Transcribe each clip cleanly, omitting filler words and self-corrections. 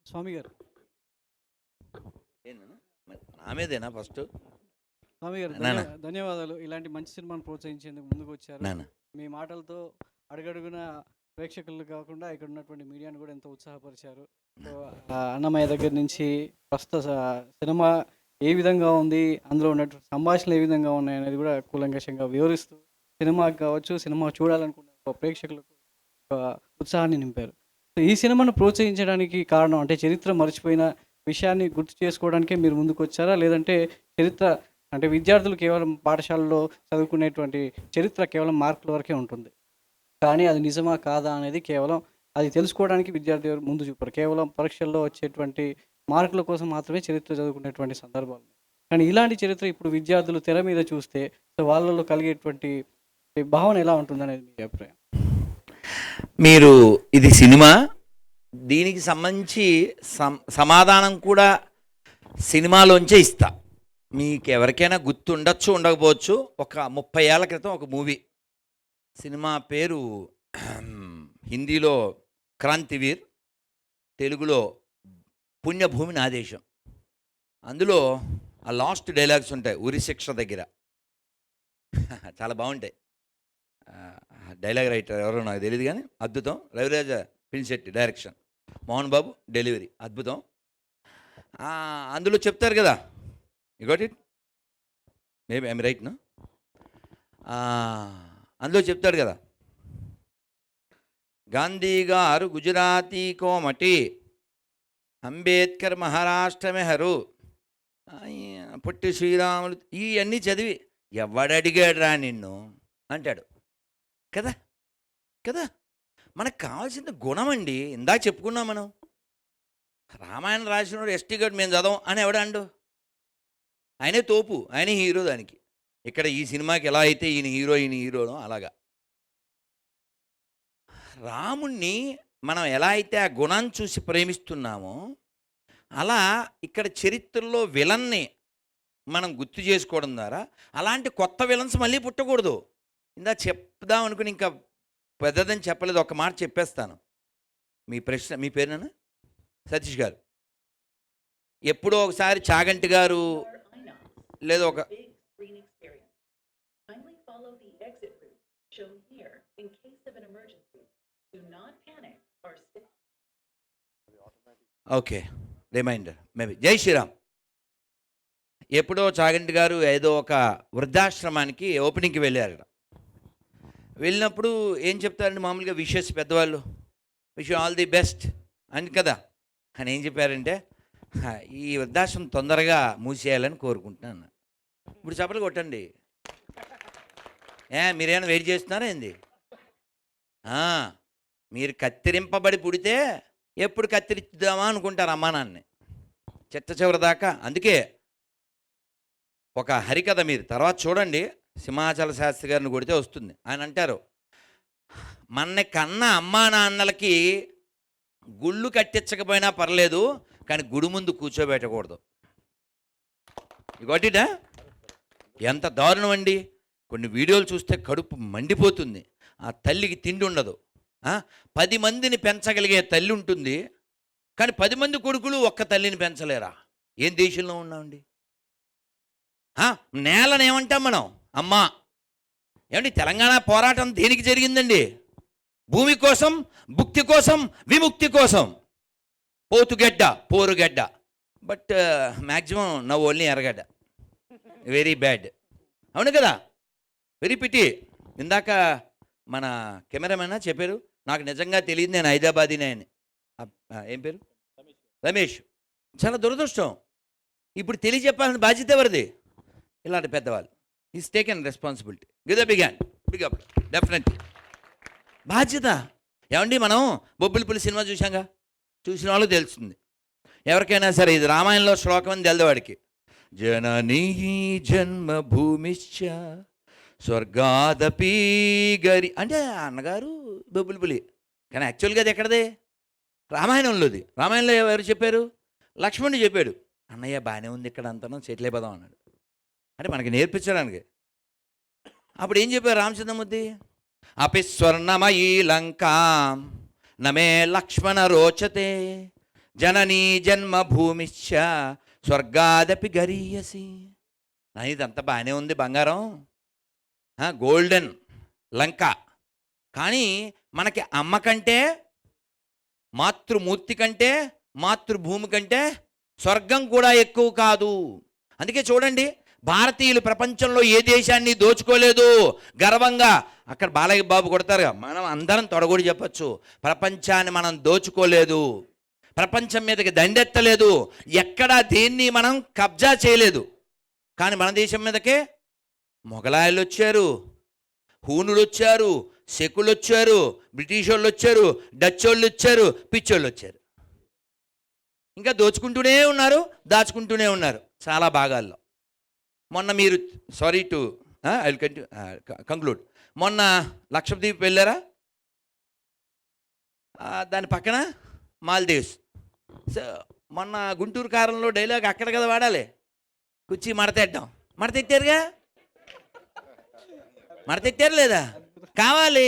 స్వామి గారు ఏందన్నా? నా మీదేనా ఫస్ట్? స్వామి గారు నాన్న. ధన్యవాదాలు. ఇలాంటి మంచి సినిమాను ప్రోత్సహించేందుకు ముందుకు వచ్చారు. నాన్న మీ మాటలతో అడుగడుగున ప్రేక్షకులు కాకుండా ఇక్కడ ఉన్నటువంటి మీడియాను కూడా ఎంతో ఉత్సాహపరిచారు. సో, అన్నమయ్య దగ్గర నుంచి ప్రస్తుత సినిమా ఏ విధంగా ఉంది, అందులో ఉన్నటువంటి సంభాషణలు ఏ విధంగా ఉన్నాయి అనేది కూడా కూలంకషంగా వివరిస్తూ సినిమాకి కావచ్చు, సినిమా చూడాలనుకున్న ప్రేక్షకులకు ఒక ఉత్సాహాన్ని నింపారు. సో, ఈ సినిమాను ప్రోత్సహించడానికి కారణం అంటే చరిత్ర మర్చిపోయిన విషయాన్ని గుర్తు చేసుకోవడానికే మీరు ముందుకు వచ్చారా? లేదంటే చరిత్ర అంటే విద్యార్థులు కేవలం పాఠశాలలో చదువుకునేటువంటి చరిత్ర కేవలం మార్కుల వరకే ఉంటుంది. కానీ అది నిజమా కాదా అనేది కేవలం అది తెలుసుకోవడానికి విద్యార్థి ఎవరు ముందు చూపరు. కేవలం పరీక్షల్లో వచ్చేటువంటి మార్కుల కోసం మాత్రమే చరిత్ర చదువుకునేటువంటి సందర్భాలు. కానీ ఇలాంటి చరిత్ర ఇప్పుడు విద్యార్థులు తెర మీద చూస్తే సో వాళ్ళలో కలిగేటువంటి భావన ఎలా ఉంటుందనేది మీ అభిప్రాయం? మీరు ఇది సినిమా, దీనికి సంబంధించి సమాధానం కూడా సినిమాలోంచే ఇస్తా. మీకు ఎవరికైనా గుర్తు ఉండొచ్చు, ఉండకపోవచ్చు. ఒక 30 ఏళ్ల క్రితం ఒక మూవీ, సినిమా పేరు హిందీలో క్రాంతివీర్, తెలుగులో పుణ్యభూమి నా దేశం. అందులో ఆ లాస్ట్ డైలాగ్స్ ఉంటాయి ఉరి శిక్ష దగ్గర. చాలా బాగుంటాయి. డైలాగ్ రైటర్ ఎవరో నాకు తెలియదు కానీ అద్భుతం. రవిరాజ పినిశెట్టి డైరెక్షన్, మోహన్ బాబు డెలివరీ అద్భుతం. అందులో చెప్తారు కదా, you got it, maybe I'm right no. అందులో చెప్తాడు కదా, గాంధీ గారు గుజరాతీ కోమటి, అంబేద్కర్ మహారాష్ట్ర మెహరు, పొట్టి శ్రీరాములు, ఇవన్నీ చదివి ఎవడడిగాడు రా నిన్ను అంటాడు కదా. కదా, మనకు కావాల్సిన గుణం అండి. ఇందాక చెప్పుకున్నాం మనం, రామాయణం రాసినోడు ఎస్టీ గడ్ మేము చదవం అని ఎవడండు? ఆయనే తోపు, ఆయనే హీరో. దానికి ఇక్కడ ఈ సినిమాకి ఎలా అయితే ఈయన హీరోనో అలాగా రాముణ్ణి మనం ఎలా అయితే ఆ గుణాన్ని చూసి ప్రేమిస్తున్నామో అలా ఇక్కడ చరిత్రలో విలన్ని మనం గుర్తు చేసుకోవడం ద్వారా అలాంటి కొత్త విలన్స్ మళ్ళీ పుట్టకూడదు. ఇందా చెప్దాం అనుకుని ఇంకా పెద్దదని చెప్పలేదు, ఒక మాట చెప్పేస్తాను. మీ ప్రశ్న, మీ పేరునా? సతీష్ గారు. ఎప్పుడో ఒకసారి చాగంటి గారు లేదా ఒక ఓకే రిమైండర్ మేబీ. జై శ్రీరామ్. ఎప్పుడో చాగంటి గారు ఏదో ఒక వృద్ధాశ్రమానికి ఓపెనింగ్కి వెళ్ళారు. వెళ్ళినప్పుడు ఏం చెప్తారండి మామూలుగా విషెస్ పెద్దవాళ్ళు, విష్ ఆల్ ది బెస్ట్ అని కదా. అని ఏం చెప్పారంటే, ఈ వృద్ధాశ్రమం తొందరగా మూసేయాలని కోరుకుంటున్నాను. ఇప్పుడు చప్పలు కొట్టండి. మీరేమైనా వెయిట్ చేస్తున్నారా ఏంది? మీరు కత్తిరింపబడి పుడితే ఎప్పుడు కత్తిరిద్దామా అనుకుంటారు అమ్మా నాన్ని చిట్ట చివరి దాకా. అందుకే ఒక హరికథ మీరు తర్వాత చూడండి, సింహాచల శాస్త్రి గారిని కొడితే వస్తుంది. ఆయన అంటారు, మన కన్న అమ్మా నాన్నలకి గుళ్ళు కట్టించకపోయినా పర్లేదు కానీ గుడి ముందు కూర్చోబెట్టకూడదు. ఇగోటిటా ఎంత దారుణం అండి. కొన్ని వీడియోలు చూస్తే కడుపు మండిపోతుంది. ఆ తల్లికి తిండి ఉండదు. 10 మందిని పెంచగలిగే తల్లి ఉంటుంది కానీ 10 మంది కొడుకులు ఒక్క తల్లిని పెంచలేరా? ఏం దేశంలో ఉన్నామండి? నేలను ఏమంటాం మనం? అమ్మా. ఏమండి తెలంగాణ పోరాటం దేనికి జరిగిందండి? భూమి కోసం, భుక్తి కోసం, విముక్తి కోసం. పోతుగడ్డ, పోరుగడ్డ, బట్ మ్యాక్సిమం నవ్ ఓన్లీ ఎర్రగడ్డ. Very bad. అవును కదా, వెరీ పిటి. ఇందాక మన కెమెరామెన్ చెప్పారు, నాకు నిజంగా తెలియదు, నేను హైదరాబాదీనే అని. ఏం పేరు? రమేష్. చాలా దురదృష్టం. ఇప్పుడు తెలియజెప్పాల్సిన బాధ్యత ఎవరిది? ఇలాంటి పెద్దవాళ్ళు. Is taken responsibility. Give the big hand, big up, definitely బాధ్యత. ఏమండి మనం బొబ్బిలిపులి సినిమా చూసాంగా, చూసిన వాళ్ళకి తెలుస్తుంది. ఎవరికైనా సరే ఇది రామాయణంలో శ్లోకం అని తెలవాడికి, జననీ జన్మభూమిశ్చ స్వర్గాదపి గరి అంటే అన్నగారు బొబ్బిలిపులి. కానీ యాక్చువల్గా అది ఎక్కడదే? రామాయణంలోది. రామాయణంలో ఎవరు చెప్పారు? లక్ష్మణుడు చెప్పాడు, అన్నయ్య బాగానే ఉంది ఇక్కడ అంతనం సెటిల్ అయిపోదాం అన్నాడు. అంటే మనకి నేర్పించడానికి. అప్పుడు ఏం చెప్పారు రామచంద్రమూర్తి? అపి స్వర్ణమయీ లంకా నమే లక్ష్మణ రోచతే జననీ జన్మభూమిశ్చ స్వర్గాదపి గరీయసి. ఇదంతా బాగానే ఉంది, బంగారం, గోల్డెన్ లంక. కానీ మనకి అమ్మ కంటే, మాతృమూర్తి కంటే, మాతృభూమి కంటే స్వర్గం కూడా ఎక్కువ కాదు. అందుకే చూడండి, భారతీయులు ప్రపంచంలో ఏ దేశాన్ని దోచుకోలేదు. గర్వంగా అక్కడ బాలయ్య బాబు కొడతారుగా, మనం అందరం తొడగొడి చెప్పచ్చు, ప్రపంచాన్ని మనం దోచుకోలేదు, ప్రపంచం మీదకి దండెత్తలేదు, ఎక్కడా దేన్ని మనం కబ్జా చేయలేదు. కానీ మన దేశం మీదకే మొఘలాయలు వచ్చారు, హూనులు వచ్చారు, శకులు వచ్చారు, బ్రిటిష్ వాళ్ళు వచ్చారు, డచ్ వాళ్ళు వచ్చారు, పిచ్చోళ్ళు వచ్చారు. ఇంకా దోచుకుంటూనే ఉన్నారు, దాచుకుంటూనే ఉన్నారు చాలా భాగాల్లో. మొన్న మీరు sorry to I will conclude, మొన్న లక్షద్వీప్ వెళ్ళారా? దాని పక్కన మాల్దీవ్స్. మొన్న గుంటూరు కారంలో డైలాగ్ అక్కడ కదా వాడాలి, కుర్చీ మడతెట్టడం. మడతెట్టారుగా, మడతెట్టారు లేదా? కావాలి,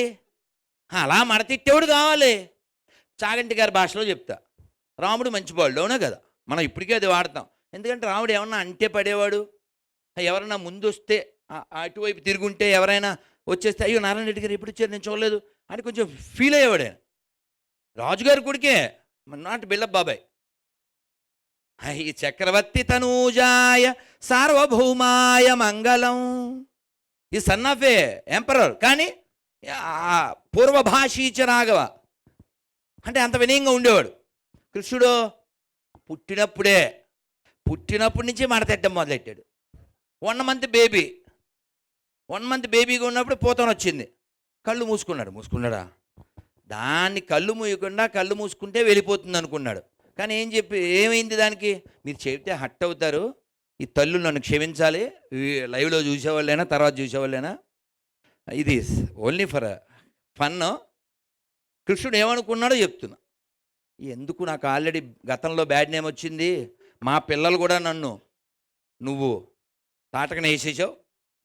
అలా మడతెట్టేవాడు కావాలి. చాగంటి గారి భాషలో చెప్తా, రాముడు మంచివాడు, అవునా కదా? మనం ఇప్పటికే అది వాడతాం. ఎందుకంటే రాముడు ఏమన్నా అంటే పడేవాడు, ఎవరైనా ముందు వస్తే అటువైపు తిరుగుంటే ఎవరైనా వచ్చేస్తే అయ్యో నారాయణ రెడ్డి గారు ఎప్పుడు వచ్చారు నేను చూడలేదు అని కొంచెం ఫీల్ అయ్యేవాడు. ఆయన రాజుగారి కొడుకే, నాట్ బిల్డప్ బాబాయ్. ఈ చక్రవర్తి తనూజాయ సార్వభౌమాయ మంగళం. ఈ సన్ ఆఫ్ ఏ ఎంపరర్, కానీ పూర్వభాషీచ రాఘవ అంటే అంత వినయంగా ఉండేవాడు. కృష్ణుడు పుట్టినప్పటి నుంచి మడతెట్టడం మొదలెట్టాడు. 1 month బేబీగా ఉన్నప్పుడు పోతన వచ్చింది, కళ్ళు మూసుకున్నాడా? దాన్ని కళ్ళు మూయకుండా కళ్ళు మూసుకుంటే వెళ్ళిపోతుంది అనుకున్నాడు. కానీ ఏమైంది దానికి? మీరు చెబితే హట్ అవుతారు, ఈ తల్లు నన్ను క్షమించాలి, లైవ్లో చూసేవాళ్ళైనా తర్వాత చూసేవాళ్ళైనా, ఇది ఓన్లీ ఫర్ ఫన్. కృష్ణుడు ఏమనుకున్నాడో చెప్తున్నా. ఎందుకు నాకు ఆల్రెడీ గతంలో బ్యాడ్ నేమ్ వచ్చింది, మా పిల్లలు కూడా నన్ను నువ్వు తాటకన వేసేసావు,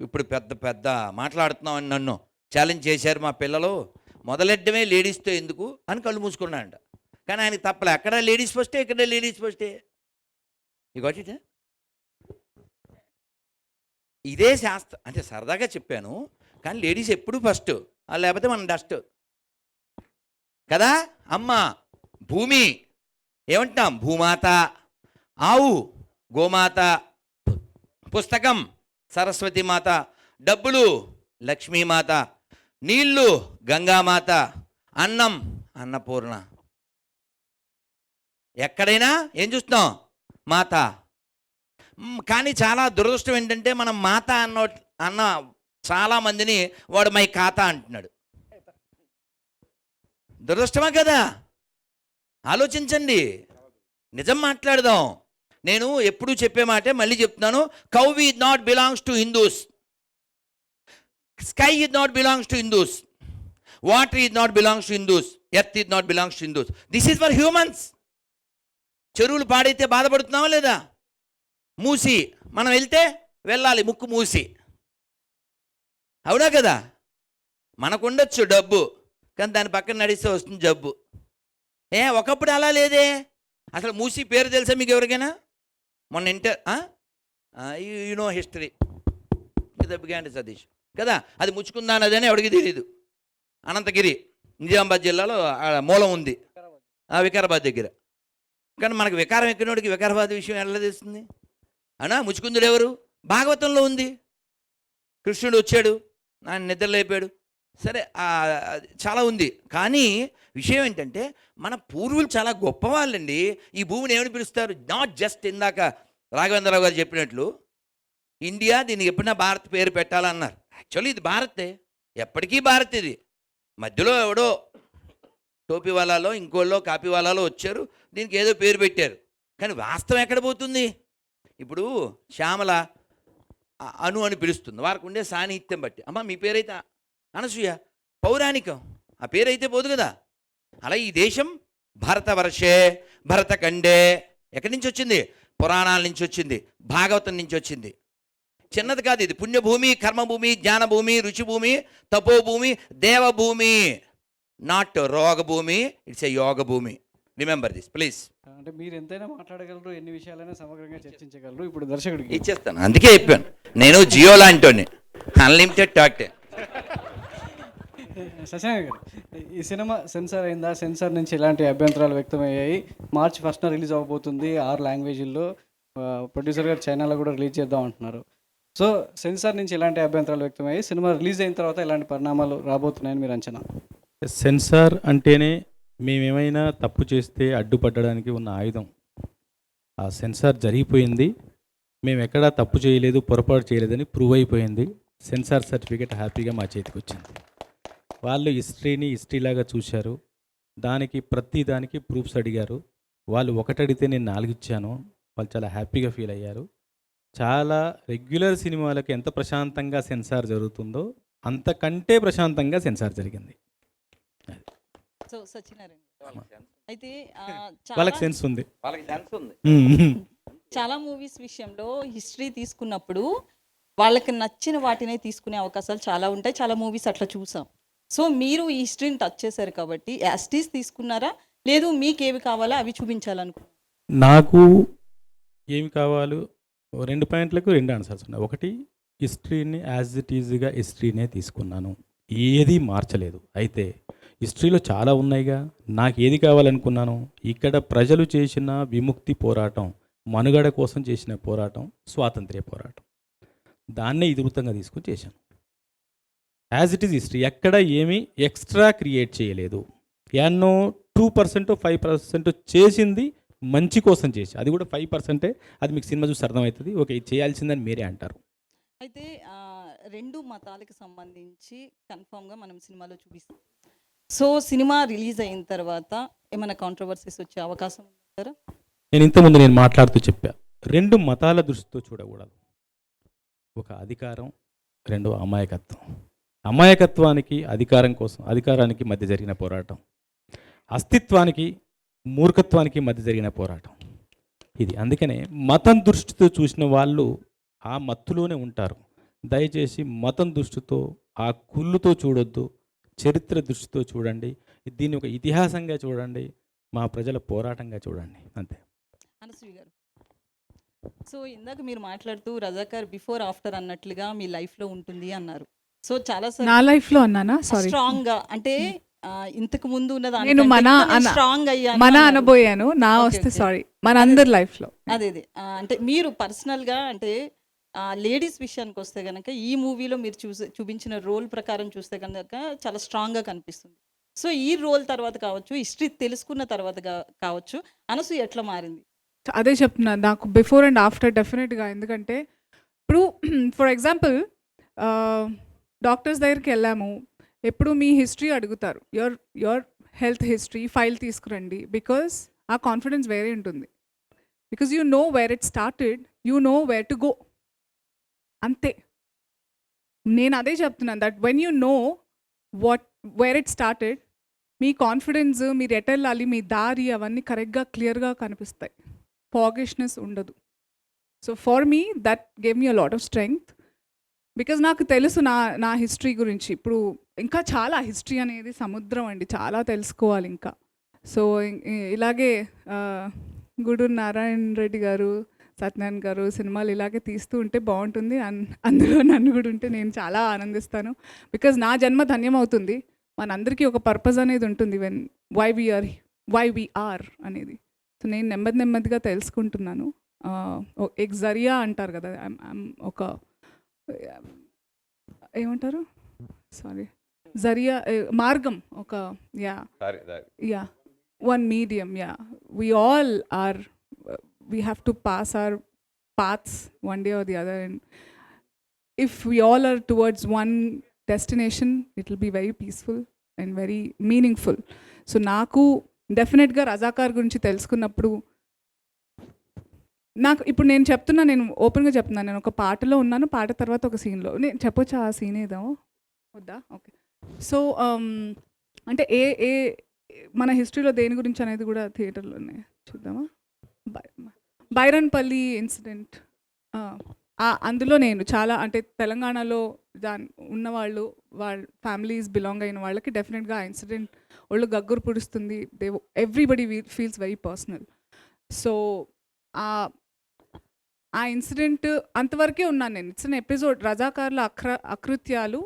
ఇప్పుడు పెద్ద మాట్లాడుతున్నావు అని నన్ను ఛాలెంజ్ చేశారు మా పిల్లలు, మొదలెడ్డమే లేడీస్తో ఎందుకు అని కళ్ళు మూసుకున్నాడంట. కానీ ఆయనకి తప్పలే, అక్కడ లేడీస్ ఫస్టే, ఇక్కడ లేడీస్ ఫస్టే. ఇగోటి ఇదే శాస్త్రం అంటే సరదాగా చెప్పాను, కానీ లేడీస్ ఎప్పుడు ఫస్ట్, లేకపోతే మనం డస్ట్ కదా. అమ్మ భూమి ఏమంటాం? భూమాత. ఆవు గోమాత. పుస్తకం సరస్వతి మాత. డబ్బులు లక్ష్మీమాత. నీళ్ళు గంగామాత. అన్నం అన్నపూర్ణ. ఎక్కడైనా ఏం చూస్తున్నాం? మాత. కానీ చాలా దురదృష్టం ఏంటంటే మనం మాత అన్న చాలామందిని వాడు మై ఖాతా అంటున్నాడు. దురదృష్టమా కదా? ఆలోచించండి, నిజం మాట్లాడదాం. నేను ఎప్పుడూ చెప్పే మాటే మళ్ళీ చెప్తున్నాను, cow is not belongs to Hindus, sky is not belongs to Hindus, water is not belongs to Hindus, earth is not belongs to Hindus. This is for humans. చెరువులు పాడైతే బాధపడుతున్నావా లేదా? మూసి మనం వెళ్తే వెళ్ళాలి ముక్కు మూసి, అవునా కదా? మనకు ఉండొచ్చు డబ్బు, కానీ దాని పక్కన నడిస్తే వస్తుంది జబ్బు. ఒకప్పుడు అలా లేదే. అసలు మూసి పేరు తెలుసా మీకు ఎవరికైనా? మొన్న యూనో హిస్టరీ దెబ్బగాండి సతీష్ కదా, అది ముచ్చుకుందా నది ఎవరికి తెలియదు. అనంతగిరి నిజామాబాద్ జిల్లాలో మూలం ఉంది, వికారాబాద్ దగ్గర. కానీ మనకు వికారం ఎక్కినోడికి వికారాబాద్ విషయం ఎలా తెలుస్తుంది? అనా ముచ్చుకుందుడు ఎవరు? భాగవతంలో ఉంది. కృష్ణుడు వచ్చాడు, ఆయన నిద్రలేపాడు, సరే చాలా ఉంది. కానీ విషయం ఏంటంటే మన పూర్వులు చాలా గొప్పవాళ్ళండి. ఈ భూమిని ఏమని పిలుస్తారు? నాట్ జస్ట్ ఇందాక రాఘవేంద్రరావు గారు చెప్పినట్లు ఇండియా, దీనికి ఎప్పుడైనా భారత్ పేరు పెట్టాలన్నారు. యాక్చువల్లీ ఇది భారతే, ఎప్పటికీ భారత్. ఇది మధ్యలో ఎవడో టోపీ వాళ్ళలో ఇంకోళ్ళో కాపీ వాళ్ళలో వచ్చారు, దీనికి ఏదో పేరు పెట్టారు. కానీ వాస్తవం ఎక్కడ పోతుంది? ఇప్పుడు శ్యామల అను అని పిలుస్తుంది, వారికి ఉండే సాన్నిహిత్యం బట్టి. అమ్మ మీ పేరైతే అనసూయ, పౌరాణికం, ఆ పేరైతే పోదు కదా. అలా ఈ దేశం భరతవర్షే, భరతఖండే ఎక్కడి నుంచి వచ్చింది? పురాణాల నుంచి వచ్చింది, భాగవతం నుంచి వచ్చింది. చిన్నది కాదు ఇది. పుణ్యభూమి, కర్మభూమి, జ్ఞానభూమి, రుచిభూమి, తపోభూమి, దేవభూమి. నాట్ రోగభూమి, ఇట్స్ ఏ యోగ భూమి. Remember this please. అంటే మీరు ఎంతైనా మాట్లాడగలరు, ఎన్ని విషయాలైనా సమగ్రంగా చర్చించగలరు. ఇప్పుడు దర్శకుడికి ఇచ్చేస్తాను, అందుకే చెప్పాను నేను జియో లాంటి అన్లిమిటెడ్ టాక్. శశాంక్ గారు, ఈ సినిమా సెన్సార్ అయిందా? సెన్సార్ నుంచి ఎలాంటి అభ్యంతరాలు వ్యక్తమయ్యాయి? March 1st రిలీజ్ అవ్వబోతుంది 6 లాంగ్వేజ్ల్లో. ప్రొడ్యూసర్ గారు చైనాలో కూడా రిలీజ్ చేద్దాం అంటున్నారు. సో సెన్సార్ నుంచి ఎలాంటి అభ్యంతరాలు వ్యక్తమయ్యాయి? సినిమా రిలీజ్ అయిన తర్వాత ఎలాంటి పరిణామాలు రాబోతున్నాయని మీరు అంచనా? సెన్సార్ అంటేనే మేమేమైనా తప్పు చేస్తే అడ్డుపడడానికి ఉన్న ఆయుధం. ఆ సెన్సార్ జరిగిపోయింది, మేము ఎక్కడా తప్పు చేయలేదు, పొరపాటు చేయలేదని ప్రూవ్ అయిపోయింది. సెన్సార్ సర్టిఫికేట్ హ్యాపీగా మా చేతికి వచ్చింది. వాళ్ళు హిస్టరీని హిస్టరీలాగా చూశారు, ప్రతి దానికి ప్రూఫ్స్ అడిగారు. వాళ్ళు ఒకటి అడిగితే నేను 4 ఇచ్చాను. వాళ్ళు చాలా హ్యాపీగా ఫీల్ అయ్యారు. చాలా రెగ్యులర్ సినిమాలకు ఎంత ప్రశాంతంగా సెన్సార్ జరుగుతుందో అంతకంటే ప్రశాంతంగా సెన్సార్ జరిగింది. సో సత్యనారాయణ అయితే వాళ్ళకి సెన్స్ ఉంది. చాలా మూవీస్ విషయంలో హిస్టరీ తీసుకున్నప్పుడు వాళ్ళకి నచ్చిన వాటినే తీసుకునే అవకాశాలు చాలా ఉంటాయి. చాలా మూవీస్ అట్లా చూసాం. సో మీరు ఈ హిస్టరీని టచ్ చేశారు కాబట్టి యాస్టీస్ తీసుకున్నారా, లేదు మీకు ఏవి కావాలో అవి చూపించాలనుకున్నారా? నాకు ఏమి కావాలో 2 పాయింట్లకు 2 ఆన్సర్స్ ఉన్నాయి. ఒకటి, హిస్టరీని యాజ్ ఇట్ ఈజ్గా హిస్టరీనే తీసుకున్నాను, ఏది మార్చలేదు. అయితే హిస్టరీలో చాలా ఉన్నాయిగా, నాకు ఏది కావాలనుకున్నాను? ఇక్కడ ప్రజలు చేసిన విముక్తి పోరాటం, మనుగడ కోసం చేసిన పోరాటం, స్వాతంత్ర్య పోరాటం, దాన్నే ఇతివృత్తంగా తీసుకొని చేశాను. యాజ్ ఇట్ ఈజ్ హిస్టరీ, ఎక్కడ ఏమీ ఎక్స్ట్రా క్రియేట్ చేయలేదు. ఎన్నో 2% 5% చేసింది మంచి కోసం చేసి, అది కూడా 5%. అది మీకు సినిమా చూసి అర్థమవుతుంది. ఓకే, ఇది చేయాల్సిందని మీరే అంటారు. అయితే 2 మతాలకు సంబంధించి కన్ఫామ్గా మనం సినిమాలో చూపిస్తాం. సో సినిమా రిలీజ్ అయిన తర్వాత ఏమైనా కాంట్రవర్సీస్ వచ్చే అవకాశం ఉందంటారా? నేను ఇంతకుముందు మాట్లాడుతూ చెప్పా, 2 మతాల దృష్టితో చూడకూడదు. ఒక అధికారం, 2 అమాయకత్వం. అమాయకత్వానికి అధికారానికి మధ్య జరిగిన పోరాటం, అస్తిత్వానికి మూర్ఖత్వానికి మధ్య జరిగిన పోరాటం ఇది. అందుకనే మతం దృష్టితో చూసిన వాళ్ళు ఆ మత్తులోనే ఉంటారు. దయచేసి మతం దృష్టితో, ఆ కుళ్ళుతో చూడొద్దు, చరిత్ర దృష్టితో చూడండి. దీన్ని ఒక ఇతిహాసంగా చూడండి, మా ప్రజల పోరాటంగా చూడండి, అంతే. అనసూయ గారు, సో ఇందాక మీరు మాట్లాడుతూ రజాకార్ బిఫోర్ ఆఫ్టర్ అన్నట్లుగా మీ లైఫ్లో ఉంటుంది అన్నారు. సో చాలా నా లైఫ్ లో అన్నానా? సారీ, స్ట్రాంగ్ గా అంటే ఇంతకు ముందు ఉన్నది నేను స్ట్రాంగ్ అయ్యాను మన అనబోయాను. నా వస్తే సారీ, మన అందరి లైఫ్ లో అదే అంటే మీరు పర్సనల్ గా అంటే లేడీస్ విషయానికి వస్తే కనుక ఈ మూవీలో మీరు చూపించిన రోల్ ప్రకారం చూస్తే కనుక చాలా స్ట్రాంగ్ గా కనిపిస్తుంది. సో ఈ రోల్ తర్వాత కావచ్చు, హిస్టరీ తెలుసుకున్న తర్వాత కావచ్చు, అనసూయ ఎట్లా మారింది? అదే చెప్తున్నా, నాకు బిఫోర్ అండ్ ఆఫ్టర్ డెఫినెట్గా. ఎందుకంటే ఇప్పుడు ఫర్ ఎగ్జాంపుల్ డాక్టర్స్ దగ్గరికి వెళ్ళాము, ఎప్పుడు మీ హిస్టరీ అడుగుతారు, యువర్ హెల్త్ హిస్టరీ ఫైల్ తీసుకురండి. బికాస్ ఆ కాన్ఫిడెన్స్ వేరే ఉంటుంది. Because you know where it started, you know where to go, అంతే. నేను అదే చెప్తున్నాను, that when you know where it started, me confidence, మీరు ఎటు వెళ్ళాలి, మీ దారి, అవన్నీ కరెక్ట్గా క్లియర్గా కనిపిస్తాయి. ఫాగిష్నెస్ ఉండదు. So for me that gave me a lot of strength. Because నాకు తెలుసు నా హిస్టరీ గురించి. ఇప్పుడు ఇంకా చాలా హిస్టరీ అనేది సముద్రం అండి, చాలా తెలుసుకోవాలి ఇంకా. సో ఇలాగే గూడూరు నారాయణ రెడ్డి గారు, సత్యనారాయణ గారు సినిమాలు ఇలాగే తీస్తూ ఉంటే బాగుంటుంది. అందులో నన్ను కూడా ఉంటే నేను చాలా ఆనందిస్తాను. బికాజ్ నా జన్మ ధన్యమవుతుంది. మనందరికీ ఒక పర్పస్ అనేది ఉంటుంది, వై వి ఆర్ అనేది. సో నేను నెమ్మదిగా తెలుసుకుంటున్నాను. ఎక్ జరియా అంటారు కదా, ఒక ఏమంటారు, సారీ, జరియా మార్గం, ఒక one medium. we all are, we have to pass our paths one day or the other, and if we all are towards one destination, it will be very peaceful and very meaningful. So నాకు డెఫినెట్గా రజాకార్ గురించి తెలుసుకున్నప్పుడు నాకు ఇప్పుడు నేను చెప్తున్నా, నేను ఓపెన్గా చెప్తున్నాను, నేను ఒక పాటలో ఉన్నాను, పాట తర్వాత ఒక సీన్లో. నేను చెప్పొచ్చా ఆ సీన్ ఏదో? వద్దా? ఓకే. సో అంటే ఏ మన హిస్టరీలో దేని గురించి అనేది కూడా థియేటర్లోనే చూద్దామా? బైరన్పల్లి ఇన్సిడెంట్. అందులో నేను చాలా, అంటే తెలంగాణలో ఉన్నవాళ్ళు, వాళ్ళ ఫ్యామిలీస్ బిలాంగ్ అయిన వాళ్ళకి డెఫినెట్గా ఆ ఇన్సిడెంట్ ఓ ఒళ్ళు గగ్గురు పుడుస్తుంది. Everybody feels very personal. So ఆ ఇన్సిడెంట్ అంతవరకే ఉన్నాను నేను. It's an episode. రజాకార్ల అకృత్యాలు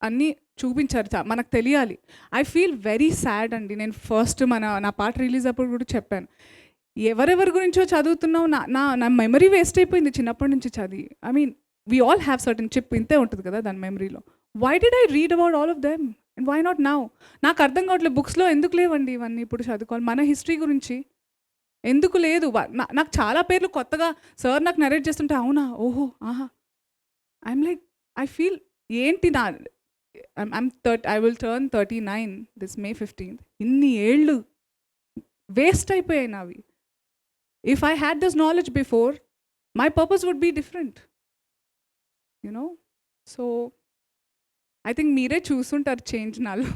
అన్నీ చూపించారు. మనకు తెలియాలి. ఐ ఫీల్ వెరీ సాడ్ అండి. నేను ఫస్ట్ నా పాట రిలీజ్ అప్పుడు కూడా చెప్పాను, ఎవరెవరి గురించో చదువుతున్నావు, నా మెమరీ వేస్ట్ అయిపోయింది చిన్నప్పటి నుంచి చదివి. I mean we all have certain chip, ఇంతే ఉంటుంది కదా దాని మెమరీలో. Why did I read about all of them and why not now? నాకు అర్థం కావట్లేదు, బుక్స్లో ఎందుకు లేవండి ఇవన్నీ ఇప్పుడు చదువుకోవాలి. మన హిస్టరీ గురించి ఎందుకు లేదు? నాకు చాలా పేర్లు కొత్తగా సార్ నాకు నరేట్ చేస్తుంటే అవునా, ఓహో, ఆహా, ఐఎమ్ లైక్ ఐ ఫీల్ ఏంటి నా I will turn 39 this May 15th. ఇన్ని ఏళ్ళు వేస్ట్ అయిపోయాయి నావి. If I had this knowledge before, my purpose would be different, you know. So I think మీరే చూసుంటారు చేంజ్ నాలో.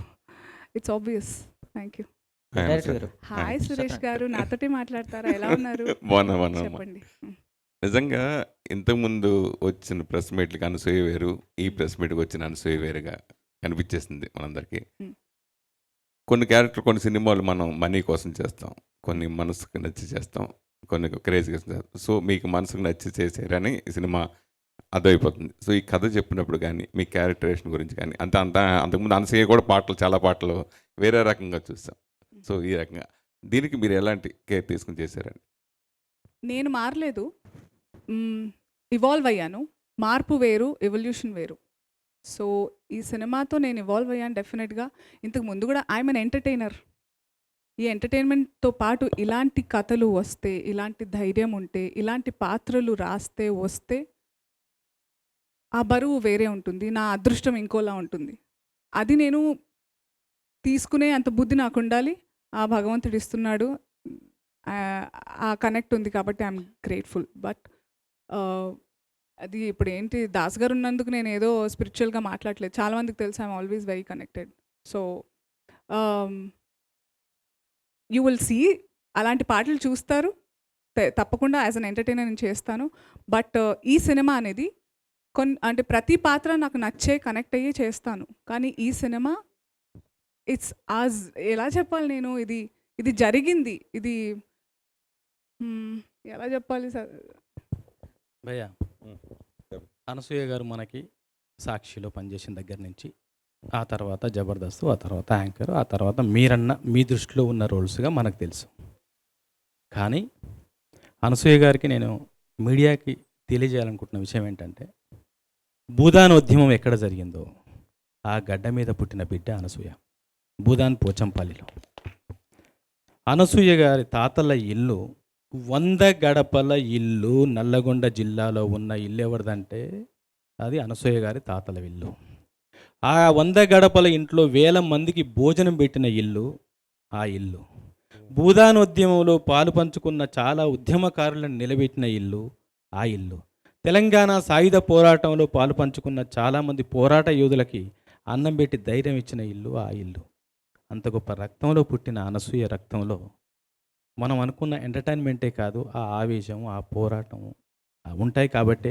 It's obvious. Thank you. Director గారు హాయ్ సురేష్ గారు, నాతోటి మాట్లాడతారా? ఎలా ఉన్నారు? బాగున్నా చెప్పండి. నిజంగా ఇంతకుముందు వచ్చిన ప్రెస్ మీట్లకి అనసూయ వేరు, ఈ ప్రెస్ మీట్కి వచ్చిన అనసూయ వేరుగా కనిపించేసింది మనందరికీ. Hmm. కొన్ని క్యారెక్టర్, కొన్ని సినిమాలు మనం మనీ కోసం చేస్తాం, కొన్ని మనసుకు నచ్చి చేస్తాం, కొన్ని క్రేజ్గా చేస్తాం. సో మీకు మనసుకు నచ్చి చేసారని ఈ సినిమా అర్థమైపోతుంది. సో ఈ కథ చెప్పినప్పుడు కానీ మీ క్యారెక్టరేషన్ గురించి కానీ అంతకుముందు అనసూయ కూడా చాలా పాటలు వేరే రకంగా చూస్తాం. సో ఈ రకంగా దీనికి మీరు ఎలాంటి కేర్ తీసుకుని చేశారని? నేను మారలేదు, ఇవాల్వ్ అయ్యాను. మార్పు వేరు, ఎవల్యూషన్ వేరు. సో ఈ సినిమాతో నేను ఇవాల్వ్ అయ్యాను డెఫినెట్గా. ఇంతకు ముందు కూడా ఐఎమ్ అన్ ఎంటర్టైనర్. ఈ ఎంటర్టైన్మెంట్తో పాటు ఇలాంటి కథలు వస్తే, ఇలాంటి ధైర్యం ఉంటే, ఇలాంటి పాత్రలు రాస్తే వస్తే ఆ బరువు వేరే ఉంటుంది, నా అదృష్టం ఇంకోలా ఉంటుంది. అది నేను తీసుకునే అంత బుద్ధి నాకు ఉండాలి. ఆ భగవంతుడు ఇస్తున్నాడు, ఆ కనెక్ట్ ఉంది కాబట్టి ఐఎమ్ గ్రేట్ఫుల్. బట్ అది ఇప్పుడు ఏంటి, దాస్ గారు ఉన్నందుకు నేను ఏదో స్పిరిచువల్గా మాట్లాడలేదు. చాలామందికి తెలుసు I'm always very connected. So you will see, అలాంటి పాటలు చూస్తారు తప్పకుండా. యాజ్ అన్ ఎంటర్టైనర్ నేను చేస్తాను. బట్ ఈ సినిమా అనేది అంటే ప్రతి పాత్ర నాకు నచ్చే, కనెక్ట్ అయ్యే చేస్తాను. కానీ ఈ సినిమా ఇట్స్ ఎలా చెప్పాలి నేను, ఇది జరిగింది, ఇది ఎలా చెప్పాలి సార్? భయ్యా, అనసూయ గారు మనకి సాక్షిలో పనిచేసిన దగ్గర నుంచి, ఆ తర్వాత జబర్దస్త్, ఆ తర్వాత యాంకర్, ఆ తర్వాత మీరన్న మీ దృష్టిలో ఉన్న రోల్స్గా మనకు తెలుసు. కానీ అనసూయ గారికి నేను మీడియాకి తెలియజేయాలనుకుంటున్న విషయం ఏంటంటే, భూదాన్ ఉద్యమం ఎక్కడ జరిగిందో ఆ గడ్డ మీద పుట్టిన బిడ్డ అనసూయ. భూదాన్ పోచంపల్లిలో. అనసూయ గారి తాతల ఇల్లు 100 గడపల ఇల్లు. నల్లగొండ జిల్లాలో ఉన్న ఇల్లు ఎవరిదంటే అది అనసూయ గారి తాతల ఇల్లు. ఆ 100 గడపల ఇంట్లో 1000 మందికి భోజనం పెట్టిన ఇల్లు ఆ ఇల్లు. భూదాన్ ఉద్యమంలో పాలు పంచుకున్న చాలా ఉద్యమకారులను నిలబెట్టిన ఇల్లు ఆ ఇల్లు. తెలంగాణ సాయుధ పోరాటంలో పాలు పంచుకున్న చాలామంది పోరాట యోధులకి అన్నం పెట్టి ధైర్యం ఇచ్చిన ఇల్లు ఆ ఇల్లు. అంత గొప్ప రక్తంలో పుట్టిన అనసూయ రక్తంలో మనం అనుకున్న ఎంటర్టైన్మెంటే కాదు, ఆ ఆవేశం, ఆ పోరాటం ఉంటాయి. కాబట్టి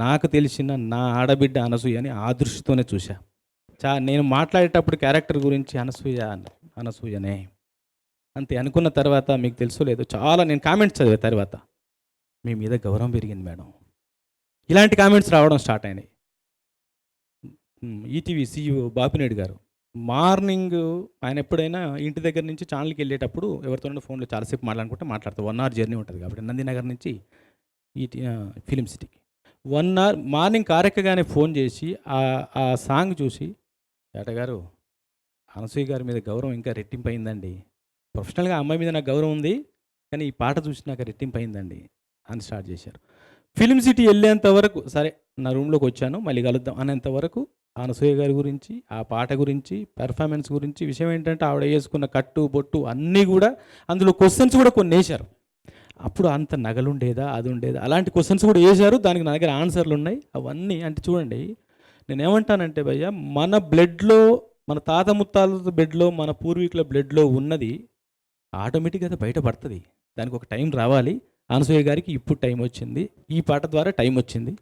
నాకు తెలిసిన నా ఆడబిడ్డ అనసూయని ఆ దృష్టితోనే చూసా. నేను మాట్లాడేటప్పుడు క్యారెక్టర్ గురించి అనసూయనే అంతే అనుకున్న తర్వాత, మీకు తెలుసో లేదో, చాలా నేను కామెంట్స్ చదివే తర్వాత మీ మీద గౌరవం పెరిగింది మేడం, ఇలాంటి కామెంట్స్ రావడం స్టార్ట్ అయినాయి. ఈటీవీ CEO బాపినేడు గారు మార్నింగ్ ఆయన ఎప్పుడైనా ఇంటి దగ్గర నుంచి ఛానల్కి వెళ్ళేటప్పుడు ఎవరితోనో ఫోన్లో చాలాసేపు మాట్లాడతారు. 1 hour జర్నీ ఉంటుంది కాబట్టి నందినగర్ నుంచి ఫిలిం సిటీకి 1 hour మార్నింగ్ కారెక్కగానే ఫోన్ చేసి ఆ సాంగ్ చూసి, ఏటగారు అనసూయ గారి మీద గౌరవం ఇంకా రెట్టింపు అయిందండి, ప్రొఫెషనల్గా అమ్మాయి మీద నాకు గౌరవం ఉంది కానీ ఈ పాట చూసి నాకు రెట్టింపు అయిందండి అని స్టార్ట్ చేశారు. ఫిలిం సిటీ వెళ్ళేంత వరకు సరే నా రూమ్లోకి వచ్చాను మళ్ళీ కలుద్దాం అనేంత వరకు అనసూయ గారి గురించి, ఆ పాట గురించి, పెర్ఫార్మెన్స్ గురించి, విషయం ఏంటంటే ఆవిడ వేసుకున్న కట్టు బొట్టు అన్నీ కూడా, అందులో క్వశ్చన్స్ కూడా కొన్ని వేశారు. అప్పుడు అంత నగలుండేదా, అది ఉండేదా, అలాంటి క్వశ్చన్స్ కూడా వేశారు. దానికి నా దగ్గర ఆన్సర్లు ఉన్నాయి. అవన్నీ అంటే చూడండి, నేనేమంటానంటే భయ్య, మన బ్లడ్లో, మన తాత ముత్తాల బ్లడ్లో, మన పూర్వీకుల బ్లడ్లో ఉన్నది ఆటోమేటిక్గా బయటపడుతుంది. దానికి ఒక టైం రావాలి. అనసూయ గారికి ఇప్పుడు టైం వచ్చింది, ఈ పాట ద్వారా టైం వచ్చింది.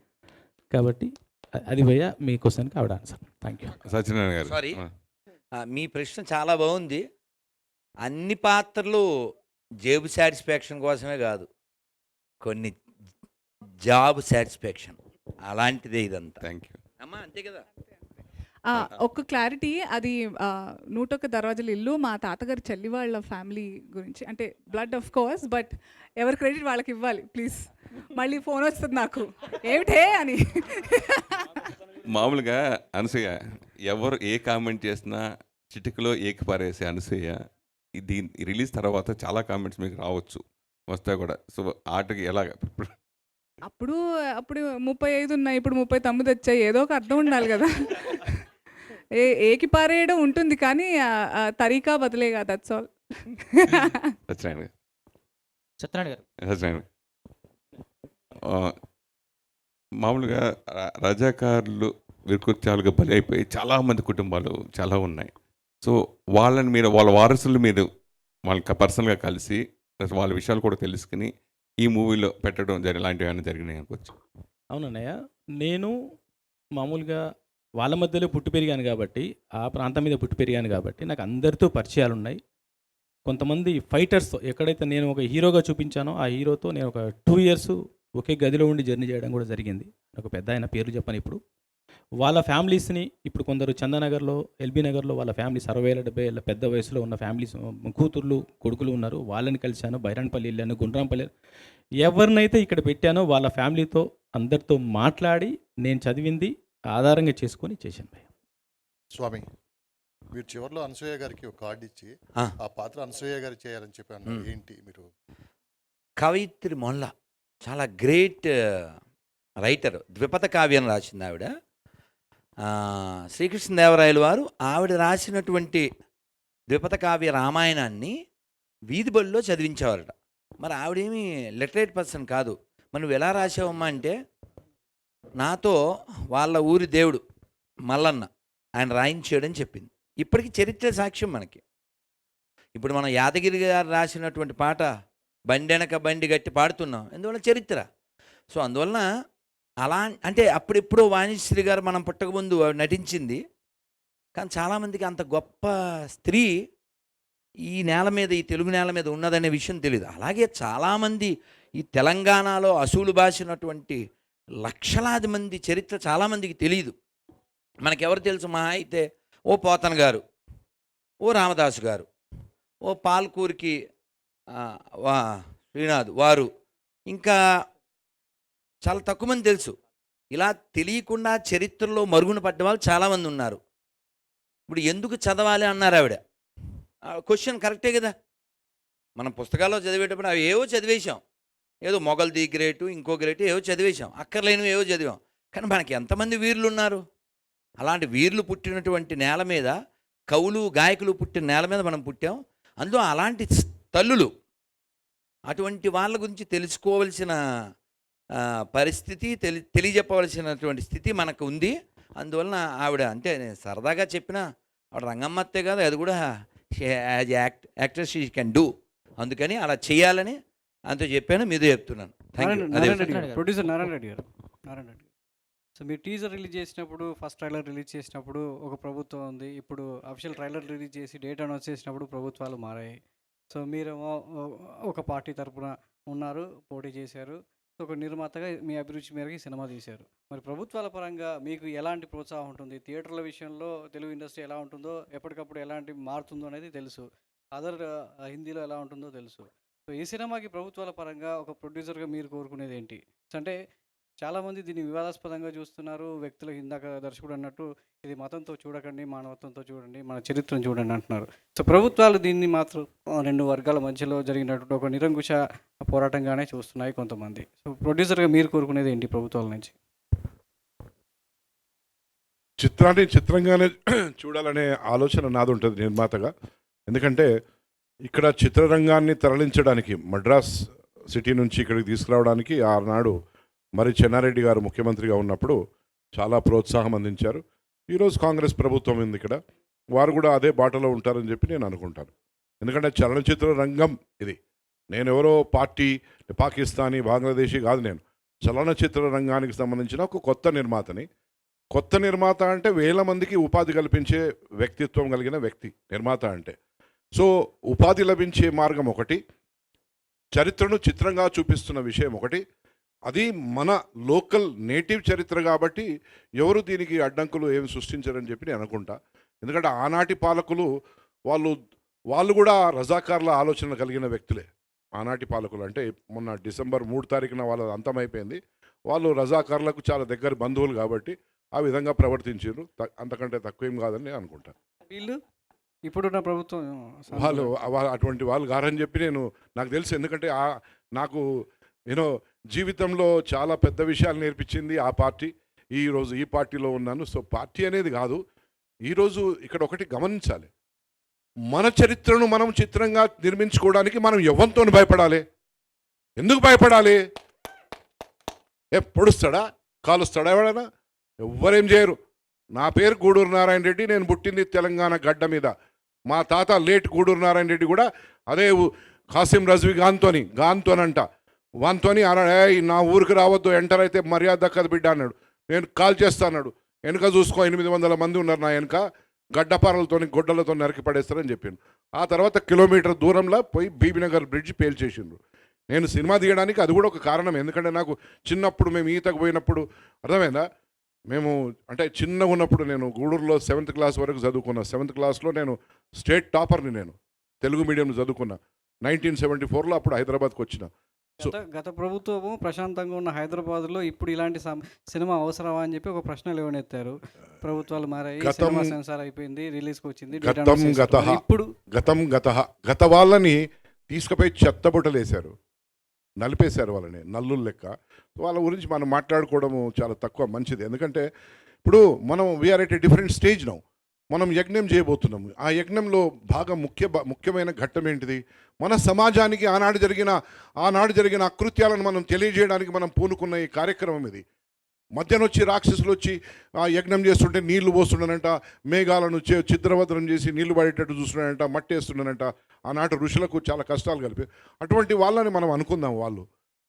కాబట్టి అది భయ్య మీ క్వశ్చన్కి ఆవిడ ఆన్సర్. Thank you. సత్యనారాయణ గారు సారీ, మీ ప్రశ్న చాలా బాగుంది. అన్ని పాత్రలు జేబు సాటిస్ఫాక్షన్ కోసమే కాదు, కొన్ని జాబ్ సాటిస్ఫాక్షన్, అలాంటిదే ఇదంతా. Thank you. అమ్మా అంతే కదా. ఒక క్లారిటీ, అది 101 దర్వాజల ఇల్లు మా తాతగారి చెల్లి వాళ్ళ ఫ్యామిలీ గురించి, అంటే బ్లడ్ ఆఫ్ కోర్స్, బట్ ఎవరి క్రెడిట్ వాళ్ళకి ఇవ్వాలి ప్లీజ్. మళ్ళీ ఫోన్ వస్తుంది నాకు ఏమిటే అని. మామూలుగా అనసూయ ఎవరు ఏ కామెంట్ చేసినా చిటికలో ఏకి పారేసే అనసూయ, ఇది రిలీజ్ తర్వాత చాలా కామెంట్స్ మీకు రావచ్చు, వస్తాయి కూడా. సో ఆటకి ఎలాగ అప్పుడు 35 ఉన్నాయి, ఇప్పుడు 39 వచ్చాయి, ఏదో ఒక అర్థం ఉండాలి కదా. ఏకి పారేయడం ఉంటుంది కానీ తరీకా బదిలేగా, దట్స్ ఆల్. సత్యనారాయణ సత్యనారాయణ గారు. సత్యనారాయణ మామూలుగా రజాకారులు వికృత్యాలుగా బలి అయిపోయి చాలామంది కుటుంబాలు చాలా ఉన్నాయి. సో వాళ్ళని మీరు, వాళ్ళ వారసులు మీరు వాళ్ళకి పర్సనల్గా కలిసి వాళ్ళ విషయాలు కూడా తెలుసుకుని ఈ మూవీలో పెట్టడం ఇలాంటివి ఏమైనా జరిగినాయి అనుకోవచ్చు. అవునన్నయ్య, నేను మామూలుగా వాళ్ళ మధ్యలో పుట్టి పెరిగాను కాబట్టి, ఆ ప్రాంతం మీద పుట్టి పెరిగాను కాబట్టి నాకు అందరితో పరిచయాలు ఉన్నాయి. కొంతమంది ఫైటర్స్తో, ఎక్కడైతే నేను ఒక హీరోగా చూపించానో ఆ హీరోతో నేను ఒక 2 years ఒకే గదిలో ఉండి జర్నీ చేయడం కూడా జరిగింది. ఒక పెద్ద ఆయన పేరు చెప్పని ఇప్పుడు వాళ్ళ ఫ్యామిలీస్ని, ఇప్పుడు కొందరు చందానగర్లో, ఎల్బీ నగర్లో వాళ్ళ ఫ్యామిలీస్ 60-70 ఏళ్ళ పెద్ద వయసులో ఉన్న ఫ్యామిలీస్, కూతుర్లు కొడుకులు ఉన్నారు. వాళ్ళని కలిశాను. బైరాన్పల్లి వెళ్ళాను, గుండ్రాంపల్లి, ఎవరినైతే ఇక్కడ పెట్టానో వాళ్ళ ఫ్యామిలీతో అందరితో మాట్లాడి నేను చదివింది ఆధారంగా చేసుకొని చేశాను భయ్య. స్వామి, మీరు చివరిలో అనసూయ గారికి ఒక కార్డు ఇచ్చి ఆ పాత్ర అనసూయ గారు చేయాలని చెప్పి అన్నారు. ఏంటి మీరు? కవయిత్రి మొల్ల చాలా గ్రేట్ రైటర్, ద్విపద కావ్యం రాసింది ఆవిడ. శ్రీకృష్ణదేవరాయలు వారు ఆవిడ రాసినటువంటి ద్విపద కావ్య రామాయణాన్ని వీధి బడిలో చదివించేవారట. మరి ఆవిడేమి లిటరేట్ పర్సన్ కాదు. మరి నువ్వు ఎలా రాసావమ్మా అంటే, నాతో వాళ్ళ ఊరి దేవుడు మల్లన్న ఆయన రాయించాడని చెప్పింది. ఇప్పటికీ చరిత్ర సాక్ష్యం మనకి. ఇప్పుడు మనం యాదగిరి గారు రాసినటువంటి పాట బండెనక బండి గట్టి పాడుతున్నాం, ఎందువల్ల చరిత్ర. సో అందువలన అలా అంటే అప్పుడెప్పుడో వాణిశ్రీ గారు మనం పుట్టకముందు నటించింది. కానీ చాలామందికి అంత గొప్ప స్త్రీ ఈ నేల మీద, ఈ తెలుగు నేల మీద ఉన్నదనే విషయం తెలియదు. అలాగే చాలామంది ఈ తెలంగాణలో అసూలు బాసినటువంటి లక్షలాది మంది చరిత్ర చాలామందికి తెలియదు. మనకెవరు తెలుసు? మహా అయితే ఓ పోతన గారు, ఓ రామదాసు గారు, ఓ పాల్కూరికి శ్రీనాథ్ వారు, ఇంకా చాలా తక్కువ మంది తెలుసు. ఇలా తెలియకుండా చరిత్రలో మరుగున పడ్డ వాళ్ళు చాలామంది ఉన్నారు. ఇప్పుడు ఎందుకు చదవాలి అన్నారు ఆవిడ. క్వశ్చన్ కరెక్టే కదా. మనం పుస్తకాల్లో చదివేటప్పుడు అవి ఏవో చదివేశాం, ఏదో మొఘల్ ది గ్రేటు, ఇంకో గ్రేటు ఏవో చదివేశాం, అక్కర్లేనివి ఏవో చదివాం. కానీ మనకి ఎంతమంది వీరులు ఉన్నారు? అలాంటి వీరులు పుట్టినటువంటి నేల మీద, కవులు గాయకులు పుట్టిన నేల మీద మనం పుట్టాం. అందులో అలాంటి తల్లులు, అటువంటి వాళ్ళ గురించి తెలుసుకోవలసిన పరిస్థితి, తెలియజెప్పవలసినటువంటి స్థితి మనకు ఉంది. అందువలన ఆవిడ, అంటే నేను సరదాగా చెప్పిన ఆవిడ రంగమ్మత్తే కాదు, అది కూడా as actress she can do. అందుకని అలా చేయాలని అంతా చెప్పాను, మీతో చెప్తున్నాను. ప్రొడ్యూసర్ నారాయణ రెడ్డి గారు. సో మీరు టీజర్ రిలీజ్ చేసినప్పుడు, ఫస్ట్ ట్రైలర్ రిలీజ్ చేసినప్పుడు ఒక ప్రభుత్వం ఉంది, ఇప్పుడు అఫీషియల్ ట్రైలర్ రిలీజ్ చేసి డేట్ అనౌన్స్ చేసినప్పుడు ప్రభుత్వాలు మారాయి. సో మీరేమో ఒక పార్టీ తరపున ఉన్నారు, పోటీ చేశారు. సో ఒక నిర్మాతగా మీ అభిరుచి మేరకు సినిమా తీశారు. మరి ప్రభుత్వాల పరంగా మీకు ఎలాంటి ప్రోత్సాహం ఉంటుంది? థియేటర్ల విషయంలో తెలుగు ఇండస్ట్రీ ఎలా ఉంటుందో, ఎప్పటికప్పుడు ఎలాంటి మారుతుందో అనేది తెలుసు. అదర్ హిందీలో ఎలా ఉంటుందో తెలుసు. సో ఈ సినిమాకి ప్రభుత్వాల పరంగా ఒక ప్రొడ్యూసర్గా మీరు కోరుకునేది ఏంటి? అంటే చాలామంది దీన్ని వివాదాస్పదంగా చూస్తున్నారు. వ్యక్తులకు, ఇందాక దర్శకుడు అన్నట్టు, ఇది మతంతో చూడకండి, మానవత్వంతో చూడండి, మన చరిత్రను చూడండి అంటున్నారు. సో ప్రభుత్వాలు దీన్ని మాత్రం 2 వర్గాల మధ్యలో జరిగినటువంటి ఒక నిరంకుశ పోరాటంగానే చూస్తున్నాయి కొంతమంది. సో ప్రొడ్యూసర్గా మీరు కోరుకునేది ఏంటి ప్రభుత్వాల నుంచి? చిత్రాన్ని చిత్రంగానే చూడాలనే ఆలోచన నాది ఉంటుంది నిర్మాతగా. ఎందుకంటే ఇక్కడ చిత్రరంగాన్ని తరలించడానికి, మద్రాస్ సిటీ నుంచి ఇక్కడికి తీసుకురావడానికి ఆనాడు మరి చెన్నారెడ్డి గారు ముఖ్యమంత్రిగా ఉన్నప్పుడు చాలా ప్రోత్సాహం అందించారు. ఈరోజు కాంగ్రెస్ ప్రభుత్వం ఉంది ఇక్కడ, వారు కూడా అదే బాటలో ఉంటారని చెప్పి నేను అనుకుంటాను. ఎందుకంటే చలనచిత్ర రంగం ఇది, నేను ఎవరో పార్టీ పాకిస్తానీ బంగ్లాదేశీ కాదు, నేను చలనచిత్ర రంగానికి సంబంధించిన ఒక కొత్త నిర్మాతని. కొత్త నిర్మాత అంటే వేల మందికి ఉపాధి కల్పించే వ్యక్తిత్వం కలిగిన వ్యక్తి నిర్మాత అంటే. సో ఉపాధి లభించే మార్గం ఒకటి, చరిత్రను చిత్రంగా చూపిస్తున్న విషయం ఒకటి, అది మన లోకల్ నేటివ్ చరిత్ర కాబట్టి ఎవరు దీనికి అడ్డంకులు ఏమి సృష్టించారని చెప్పి నేను అనుకుంటా. ఎందుకంటే ఆనాటి పాలకులు వాళ్ళు కూడా రజాకార్ల ఆలోచన కలిగిన వ్యక్తులే. ఆనాటి పాలకులు అంటే మొన్న డిసెంబర్ 3 తారీఖున వాళ్ళ అంతమైపోయింది. వాళ్ళు రజాకార్లకు చాలా దగ్గర బంధువులు కాబట్టి ఆ విధంగా ప్రవర్తించారు. అంతకంటే తక్కువేం కాదని నేను అనుకుంటాను. వీళ్ళు ఇప్పుడున్న ప్రభుత్వం వాళ్ళు అటువంటి వాళ్ళు గారని చెప్పి నాకు తెలుసు. ఎందుకంటే నాకు జీవితంలో చాలా పెద్ద విషయాలు నేర్పించింది ఆ పార్టీ. ఈరోజు ఈ పార్టీలో ఉన్నాను. సో పార్టీ అనేది కాదు, ఈరోజు ఇక్కడ ఒకటి గమనించాలి, మన చరిత్రను మనం చిత్రంగా నిర్మించుకోవడానికి మనం ఎవరితో భయపడాలి? ఎందుకు భయపడాలి? పొడుస్తాడా, కాలుస్తాడా ఎవడైనా? ఎవ్వరేం చేయరు. నా పేరు గూడూరు నారాయణ రెడ్డి, నేను పుట్టింది తెలంగాణ గడ్డ మీద. మా తాత లేట్ గూడూరు నారాయణ రెడ్డి కూడా అదే ఖాసిం రజ్వీ గాంతోనంట. వాంతోని నా ఊరికి రావద్దు, ఎంటర్ అయితే మర్యాద దక్కదు బిడ్డ అన్నాడు. నేను కాల్ చేస్తాన్నాడు. వెనుక చూసుకో 800 మంది ఉన్నారు నా వెనుక, గడ్డపారలతోని గొడ్డలతో నరికి పడేస్తారని చెప్పాను. ఆ తర్వాత కిలోమీటర్ దూరంలో పోయి బీబీనగర్ బ్రిడ్జ్ పేల్చేసిండ్రు. నేను సినిమా తీయడానికి అది కూడా ఒక కారణం. ఎందుకంటే నాకు చిన్నప్పుడు మేము ఈతకు పోయినప్పుడు అర్థమైందా, మేము అంటే చిన్నగా ఉన్నప్పుడు నేను గూడూరులో 7th క్లాస్ వరకు చదువుకున్నా. 7th క్లాస్లో నేను స్టేట్ టాపర్ని. నేను తెలుగు మీడియం చదువుకున్నా. 1974లో అప్పుడు హైదరాబాద్కి వచ్చిన. గత ప్రభుత్వము ప్రశాంతంగా ఉన్న హైదరాబాద్లో ఇప్పుడు ఇలాంటి సినిమా అవసరమా అని చెప్పి ఒక ప్రశ్న లేవనెత్తారు. ప్రభుత్వాలు మారాయి, సినిమా సెన్సార్ అయిపోయింది, రిలీజ్కి వచ్చింది. ఇప్పుడు గత వాళ్ళని తీసుకుపోయి చెత్తబుట్టలు వేశారు, నలిపేశారు వాళ్ళని నల్లులు లెక్క. వాళ్ళ గురించి మనం మాట్లాడుకోవడము చాలా తక్కువ, మంచిది. ఎందుకంటే ఇప్పుడు మనం we are at a different stage now. మనం యజ్ఞం చేయబోతున్నాము. ఆ యజ్ఞంలో బాగా ముఖ్యమైన ఘట్టం ఏంటిది? మన సమాజానికి ఆనాడు జరిగిన అకృత్యాలను మనం తెలియజేయడానికి మనం పూనుకున్న ఈ కార్యక్రమం ఇది. మధ్యన వచ్చి రాక్షసులు వచ్చి ఆ యజ్ఞం చేస్తుంటే నీళ్లు పోస్తుండనంట, మేఘాలను చిద్రవద్రం చేసి నీళ్లు పడేటట్టు చూస్తున్నాడంట, మట్టి వేస్తున్నాడంట. ఆనాటి ఋషులకు చాలా కష్టాలు కలిపి అటువంటి వాళ్ళని మనం అనుకుందాం.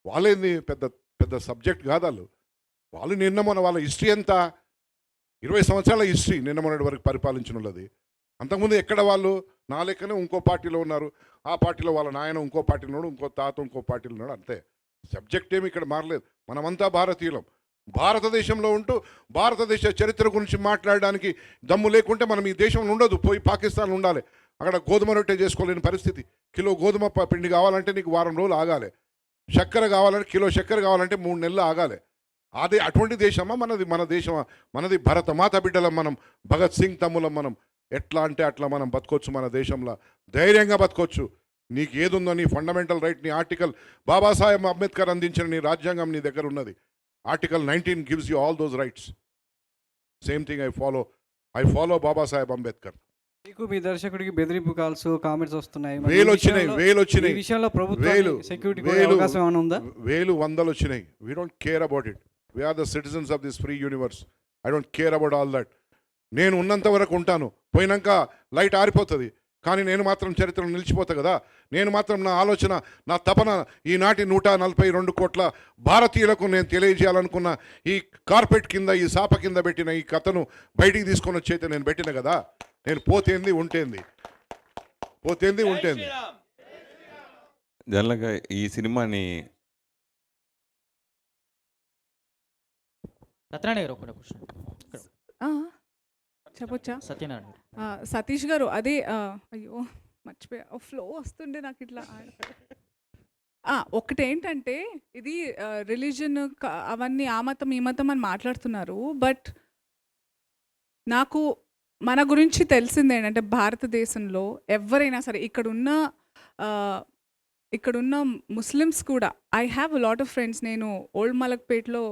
వాళ్ళేంది పెద్ద సబ్జెక్ట్ కాదు. వాళ్ళు నిన్న మన వాళ్ళ హిస్టరీ ఎంత 20 సంవత్సరాల హిస్టరీ నిన్న మొన్నటి వరకు పరిపాలించిన వాళ్ళది. అంతకుముందు ఎక్కడ వాళ్ళు నా లెక్కనే ఇంకో పార్టీలో ఉన్నారు. ఆ పార్టీలో వాళ్ళ నాయన ఇంకో పార్టీలో ఉన్నాడు, ఇంకో తాత ఇంకో పార్టీలో ఉన్నాడు. అంతే, సబ్జెక్ట్ ఏమి ఇక్కడ మారలేదు. మనమంతా భారతీయులం. భారతదేశంలో ఉంటూ భారతదేశ చరిత్ర గురించి మాట్లాడడానికి దమ్ము లేకుంటే మనం ఈ దేశంలో ఉండదు. పోయి పాకిస్తాన్లో ఉండాలి. అక్కడ గోధుమ రొట్టె చేసుకోలేని పరిస్థితి. కిలో గోధుమ పిండి కావాలంటే నీకు వారం రోజులు ఆగాలి. చక్కెర కావాలంటే కిలో చక్కెర కావాలంటే 3 నెలలు ఆగాలి. అటువంటి దేశమా మనది? మన దేశమా మనది? భరతమాత బిడ్డలం మనం, భగత్ సింగ్ తమ్ములం మనం. ఎట్లా అంటే అట్లా మనం బతకొచ్చు. మన దేశంలో ధైర్యంగా బతకొచ్చు. నీకు ఏదుందో నీ ఫండమెంటల్ రైట్, నీ ఆర్టికల్, బాబాసాహెబ్ అంబేద్కర్ అందించిన నీ రాజ్యాంగం నీ దగ్గర ఉన్నది. Article 19 gives you all those rights. Same thing I follow Babasaheb Ambedkar. మీకు మీ దర్శకుడికి బెదిరింపు కాల్స్, కామెంట్స్ వస్తున్నాయి. వేలు వచ్చినాయి. ఈ విషయంలో ప్రభుత్వం సెక్యూరిటీ అవకాశం ఏమైనా ఉందా? వందలు వచ్చినాయి. We don't care about it. We are the citizens of this free universe. I don't care about all that. నేను ఉన్నంత వరకు ఉంటాను. పోయినాక లైట్ ఆరిపోతుంది. కానీ నేను మాత్రం చరిత్రలో నిలిచిపోతా కదా. నేను మాత్రం నా ఆలోచన, నా తపన ఈనాటి 142 కోట్ల భారతీయులకు నేను తెలియజేయాలనుకున్న ఈ కార్పెట్ కింద, ఈ సాప కింద పెట్టిన ఈ కథను బయటికి తీసుకొని వచ్చైతే నేను పెట్టిన కదా. నేను పోతేంది ఉంటేంది. జనరల్గా ఈ సినిమాని సత్యనారాయణ గారు ఒకటే క్వశ్చన్ చెప్పొచ్చా? సత్యనారాయణ సతీష్ గారు, అదే అయ్యో మర్చిపోయా, ఫ్లో వస్తుండే నాకు ఇట్లా. ఒకటేంటంటే ఇది రిలీజన్ అవన్నీ ఆ మతం ఈ మతం అని మాట్లాడుతున్నారు. బట్ నాకు మన గురించి తెలిసింది ఏంటంటే భారతదేశంలో ఎవరైనా సరే ఇక్కడున్న ముస్లిమ్స్ కూడా, I have lot of friends. నేను ఓల్డ్ మలక్పేట్లో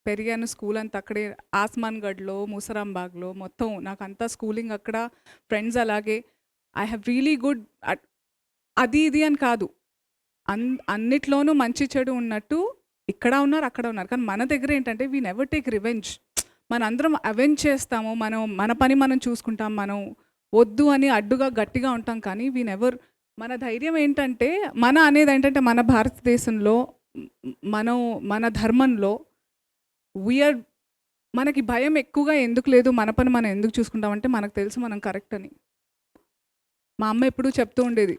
పెరిగాను. స్కూల్ అంతా అక్కడే, ఆస్మాన్గఢ్లో, మూసరాంబాగ్లో, మొత్తం నాకు అంతా స్కూలింగ్ అక్కడ, ఫ్రెండ్స్ అలాగే. I have really good. అది ఇది అని కాదు, అన్నిట్లోనూ మంచి చెడు ఉన్నట్టు ఇక్కడ ఉన్నారు, అక్కడ ఉన్నారు. కానీ మన దగ్గర ఏంటంటే వీ నెవర్ టేక్ రివెంజ్. మనందరం అవెంజ్ చేస్తాము, మన పని మనం చూసుకుంటాం, మనం వద్దు అని అడ్డుగా గట్టిగా ఉంటాం. కానీ వీ నెవర్, మన ధైర్యం ఏంటంటే అనేది ఏంటంటే మన భారతదేశంలో మన ధర్మంలో వీఆర్ మనకి భయం ఎక్కువగా ఎందుకు లేదు, మన పని మనం ఎందుకు చూసుకుంటామంటే మనకు తెలుసు మనం కరెక్ట్ అని. మా అమ్మ ఎప్పుడూ చెప్తూ ఉండేది,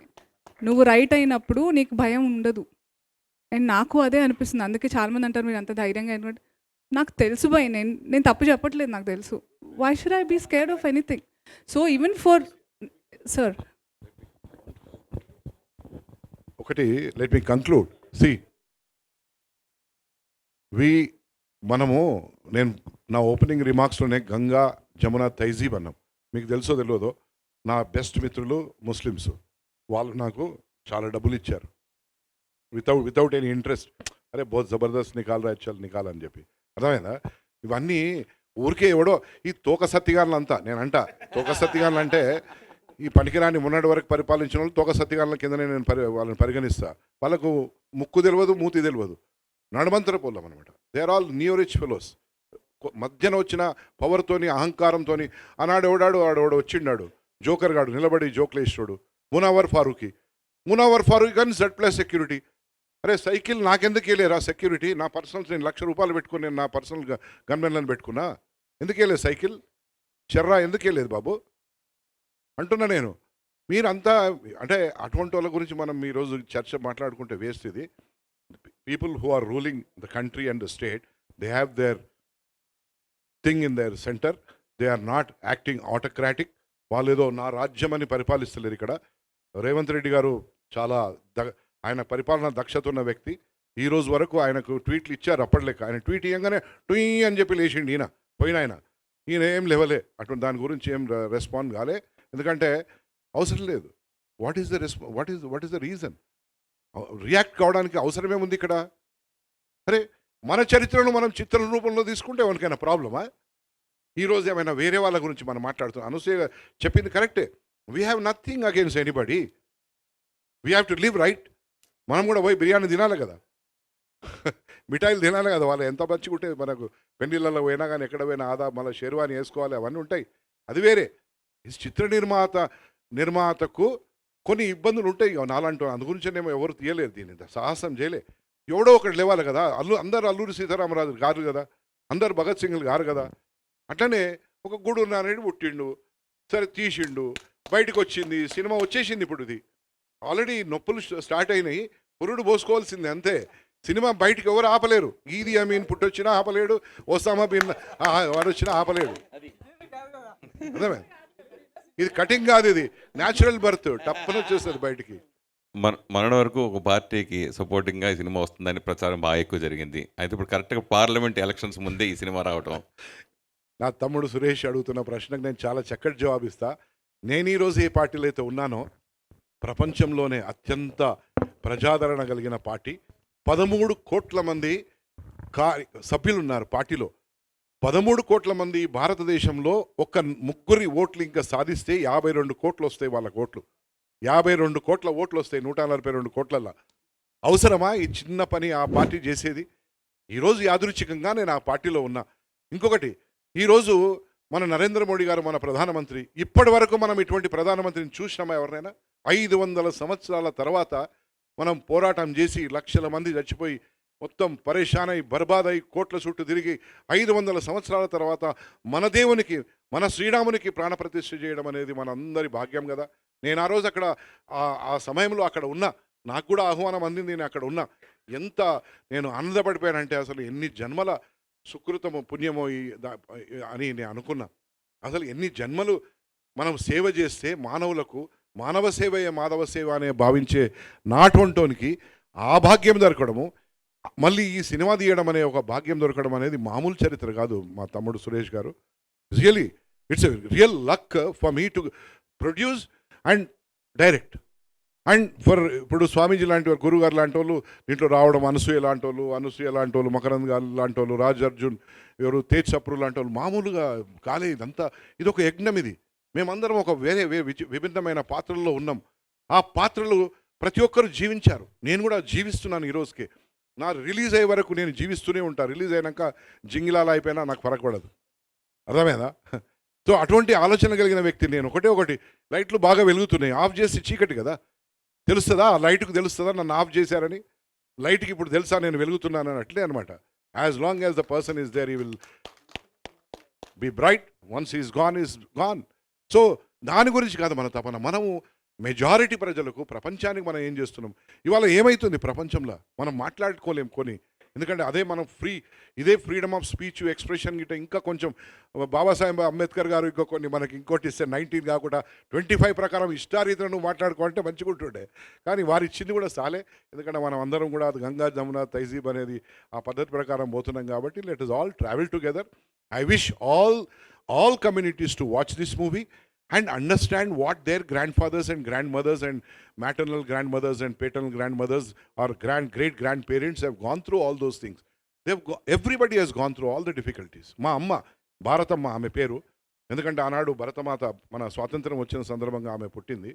నువ్వు రైట్ అయినప్పుడు నీకు భయం ఉండదు. అండ్ నాకు అదే అనిపిస్తుంది. అందుకే చాలామంది అంటారు మీరు అంత ధైర్యంగా ఎందుకంటే నాకు తెలుసు భయ్, నేను తప్పు చెప్పట్లేదు, నాకు తెలుసు. Why should I be scared of anything? So even for sir ఒకటి లెట్ మీ కంక్లూడ్. నేను నా ఓపెనింగ్ రిమార్క్స్లోనే గంగా, జమున, తైజీబ్ అన్నాం. మీకు తెలుసో తెలియదో, నా బెస్ట్ మిత్రులు ముస్లిమ్స్. వాళ్ళు నాకు చాలా డబ్బులు ఇచ్చారు వితౌట్ ఎనీ ఇంట్రెస్ట్. అరే బహుత్ జబర్దస్త్ నికాల్ రా, చల్ నికాల్ అని చెప్పి. అర్థమైందా? ఇవన్నీ ఊరికే ఎవడో ఈ తోక సత్తిగాన్లు అంతా. నేనంట తోక సత్తిగాన్లు అంటే ఈ పనికిరాని మొన్నటి వరకు పరిపాలించిన వాళ్ళు తోక సత్తిగాన్ల కిందనే నేను వాళ్ళని పరిగణిస్తా. వాళ్ళకు ముక్కు తెలియదు, మూతి తెలియదు, నడమంతర పోలాం అనమాట. They are all new rich fellows. మధ్యన వచ్చిన పవర్తోని, అహంకారంతోని ఆనాడు ఎవడాడు ఆడోడు వచ్చిండాడు జోకర్ గాడు నిలబడి జోక్లు వేసాడు. మునావర్ ఫారూఖీ కానీ Z+ సెక్యూరిటీ. అరే సైకిల్ నాకెందుకు వెళ్ళేరా సెక్యూరిటీ? నా పర్సనల్స్ నేను ₹1,00,000 పెట్టుకుని నేను నా పర్సనల్ గన్మెన్లను పెట్టుకున్నా. ఎందుకు వెళ్ళలేదు సైకిల్? చెర్రా ఎందుకు వెళ్ళలేదు బాబు అంటున్నా నేను. మీరంతా అంటే అటువంటి వాళ్ళ గురించి మనం ఈరోజు చర్చ మాట్లాడుకుంటే వేస్ట్. ఇది people who are ruling the country and the state, they have their thing in their centre. They are not acting autocratic. వాళ్ళు ఏదో నా రాజ్యం అని పరిపాలిస్తలేరు ఇక్కడ. రేవంత్ రెడ్డి గారు చాలా ఆయన పరిపాలన దక్షత ఉన్న వ్యక్తి. ఈ రోజు వరకు ఆయనకు ట్వీట్లు ఇచ్చారు అప్పటిలేక. ఆయన ట్వీట్ ఇవ్వగానే ట్వీ అని చెప్పి లేచిండు ఈయన ఏం లేవలే అటువంటి దాని గురించి ఏం రెస్పాండ్ కాలే. ఎందుకంటే అవసరం లేదు. What is the reason? React కావడానికి అవసరమేముంది ఇక్కడ? అరే మన చరిత్రను మనం చిత్రం రూపంలో తీసుకుంటే ఎవరికైనా ప్రాబ్లమా? ఈరోజు ఏమైనా వేరే వాళ్ళ గురించి మనం మాట్లాడుతున్నాం. అనసూయ చెప్పింది కరెక్టే. We have nothing against anybody. We have to live right. మనం కూడా పోయి బిర్యానీ తినాలి కదా, మిఠాయిలు తినాలి కదా. వాళ్ళు ఎంత మంచిగా ఉంటే మనకు పెళ్ళిళ్ళలో పోయినా కానీ ఎక్కడ పోయినా మళ్ళీ షెర్వాని వేసుకోవాలి, అవన్నీ ఉంటాయి. అది వేరే. ఈ చిత్ర నిర్మాతకు కొన్ని ఇబ్బందులు ఉంటాయి నాలంటూ. అందు గురించేనేమో ఎవరు తీయలేరు, దీన్ని సాహసం చేయలే. ఎవడో ఒకటి లేవాలి కదా. అందరు అల్లూరి సీతారామరాజు గారు కదా, అందరు భగత్ సింగ్లు గారు కదా. అట్లనే ఒక గూడూరు నారాయణ పుట్టిండు, సరే తీసిండు, బయటకు వచ్చింది, సినిమా వచ్చేసింది. ఇప్పుడు ఇది ఆల్రెడీ నొప్పులు స్టార్ట్ అయినాయి, పురుడు పోసుకోవాల్సింది అంతే. సినిమా బయటకు ఎవరు ఆపలేరు. ఈదీ అమీన్ పుట్టొచ్చినా ఆపలేడు, ఒసామా బిన్ వాడు వచ్చినా ఆపలేడు. అర్థమే? ఇది కటింగ్ కాదు, ఇది న్యాచురల్ బర్త్. టప్పని వచ్చేస్తుంది బయటికి. మన వరకు ఒక పార్టీకి సపోర్టింగ్గా ఈ సినిమా వస్తుందని ప్రచారం బాగా ఎక్కువ జరిగింది. అయితే ఇప్పుడు కరెక్ట్గా పార్లమెంట్ ఎలక్షన్స్ ముందే ఈ సినిమా రావటం. నా తమ్ముడు సురేష్ అడుగుతున్న ప్రశ్నకు నేను చాలా చక్కటి జవాబిస్తా. నేను ఈరోజు ఏ పార్టీలో అయితే ఉన్నానో, ప్రపంచంలోనే అత్యంత ప్రజాదరణ కలిగిన పార్టీ, 13 కోట్ల మంది సభ్యులు ఉన్నారు పార్టీలో. 13 కోట్ల మంది భారతదేశంలో ఒక్క ముగ్గురి ఓట్లు ఇంకా సాధిస్తే 52 కోట్లు వస్తాయి వాళ్ళ ఓట్లు. 52 కోట్ల ఓట్లు వస్తాయి 142 కోట్లల్లో. అవసరమా ఈ చిన్న పని ఆ పార్టీ చేసేది? ఈరోజు యాదృచ్ఛికంగా నేను ఆ పార్టీలో ఉన్నా. ఇంకొకటి, ఈరోజు మన నరేంద్ర మోడీ గారు మన ప్రధానమంత్రి. ఇప్పటి వరకు మనం ఇటువంటి ప్రధానమంత్రిని చూసినామా ఎవరినైనా? 500 సంవత్సరాల తర్వాత మనం పోరాటం చేసి లక్షల మంది చచ్చిపోయి మొత్తం పరేషానై బర్బాదై కోట్ల చుట్టూ తిరిగి 500 సంవత్సరాల తర్వాత మన దేవునికి, మన శ్రీరామునికి ప్రాణప్రతిష్ఠ చేయడం అనేది మనందరి భాగ్యం కదా. నేను ఆ రోజు అక్కడ ఆ సమయంలో అక్కడ ఉన్నా, నాకు కూడా ఆహ్వానం అందింది, నేను అక్కడ ఉన్నా. ఎంత నేను ఆనందపడిపోయానంటే అసలు ఎన్ని జన్మల సుకృతమో పుణ్యమో అని నేను అనుకున్నా. అసలు ఎన్ని జన్మలు మనం సేవ చేస్తే మానవులకు, మానవ సేవయే మాధవ సేవ అనే భావించే నాటోనికి ఆ భాగ్యం దొరకడము, మళ్ళీ ఈ సినిమా తీయడం అనే ఒక భాగ్యం దొరకడం అనేది మామూలు చరిత్ర కాదు మా తమ్ముడు సురేష్ గారు. Really it's a real luck for me to produce and direct. And ఇప్పుడు స్వామీజీ లాంటి వారు, గురువు గారు లాంటి వాళ్ళు దీంట్లో రావడం, అనసూయ లాంటి వాళ్ళు, మకరంద్ గారు లాంటి వాళ్ళు, రాజ్ అర్జున్, ఎవరు తేజ్ సప్రు లాంటి వాళ్ళు మామూలుగా కాలే. ఇదంతా ఇది ఒక యజ్ఞం. ఇది మేమందరం ఒక వేరే విభిన్నమైన పాత్రల్లో ఉన్నాం. ఆ పాత్రలు ప్రతి ఒక్కరు జీవించారు. నేను కూడా జీవిస్తున్నాను ఈ రోజుకి. నా రిలీజ్ అయ్యే వరకు నేను జీవిస్తూనే ఉంటాను. రిలీజ్ అయినాక జింగిలాల అయిపోయినా నాకు ఫరక పడదు. అర్థమైందా? సో అటువంటి ఆలోచన కలిగిన వ్యక్తి నేను. ఒకటి లైట్లు బాగా వెలుగుతున్నాయి, ఆఫ్ చేసి చీకటి కదా, తెలుస్తుందా? ఆ లైట్కు తెలుస్తుందా నన్ను ఆఫ్ చేశారని? లైట్కి ఇప్పుడు తెలుసా నేను వెలుగుతున్నానని? అట్లే అనమాట. As long as the person is there, he will be bright, once is gone. So దాని గురించి కాదు మన తపన. మనము మెజారిటీ ప్రజలకు, ప్రపంచానికి మనం ఏం చేస్తున్నాం, ఇవాళ ఏమవుతుంది ప్రపంచంలో మనం మాట్లాడుకోలేం కొన్ని. ఎందుకంటే అదే మనం ఇదే ఫ్రీడమ్ ఆఫ్ స్పీచ్, ఎక్స్ప్రెషన్ గిట్ట ఇంకా కొంచెం బాబాసాహెబ్ అంబేద్కర్ గారు ఇంకా కొన్ని మనకి ఇంకోటి ఇస్తే 19 కాకుండా 25 ప్రకారం ఇష్టారీతిలో నువ్వు మాట్లాడుకోవాలంటే మంచిగా ఉంటుండే. కానీ వారు ఇచ్చింది కూడా చాలే. ఎందుకంటే మనం అందరం కూడా అది గంగా జమున తైజీబ్ అనేది ఆ పద్ధతి ప్రకారం పోతున్నాం కాబట్టి let us all travel together. I wish all communities to watch this movie and understand what their grandfathers and grandmothers and maternal grandmothers and paternal grandmothers or great grandparents have gone through all those things. Everybody has gone through all the difficulties. మా అమ్మ భారతమ్మ ఆమె పేరు. ఎందుకంటే ఆనాడు భరతమాత మన స్వాతంత్రం వచ్చిన సందర్భంగా ఆమె పుట్టింది.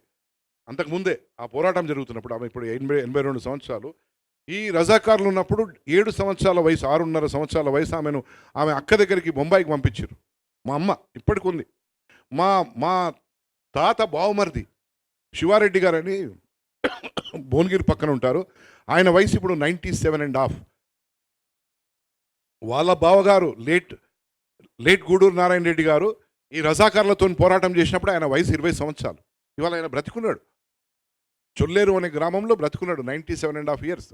అంతకుముందే ఆ పోరాటం జరుగుతున్నప్పుడు ఆమె ఇప్పుడు 82 సంవత్సరాలు. ఈ రజాకారులు ఉన్నప్పుడు 7 సంవత్సరాల వయసు, 6.5 సంవత్సరాల వయసు ఆమె అక్క దగ్గరికి బొంబాయికి పంపించారు. మా అమ్మ ఇప్పటికి ఉంది. మా తాత బావమరిది శివారెడ్డి గారని భువనగిరి పక్కన ఉంటారు. ఆయన వయసు ఇప్పుడు 97.5. వాళ్ళ బావగారు లేట్ గూడూరు నారాయణ రెడ్డి గారు ఈ రజాకారులతో పోరాటం చేసినప్పుడు ఆయన వయసు 20 సంవత్సరాలు. ఇవాళ ఆయన బ్రతికున్నాడు. చొల్లేరు అనే గ్రామంలో బ్రతికున్నాడు 97.5 years.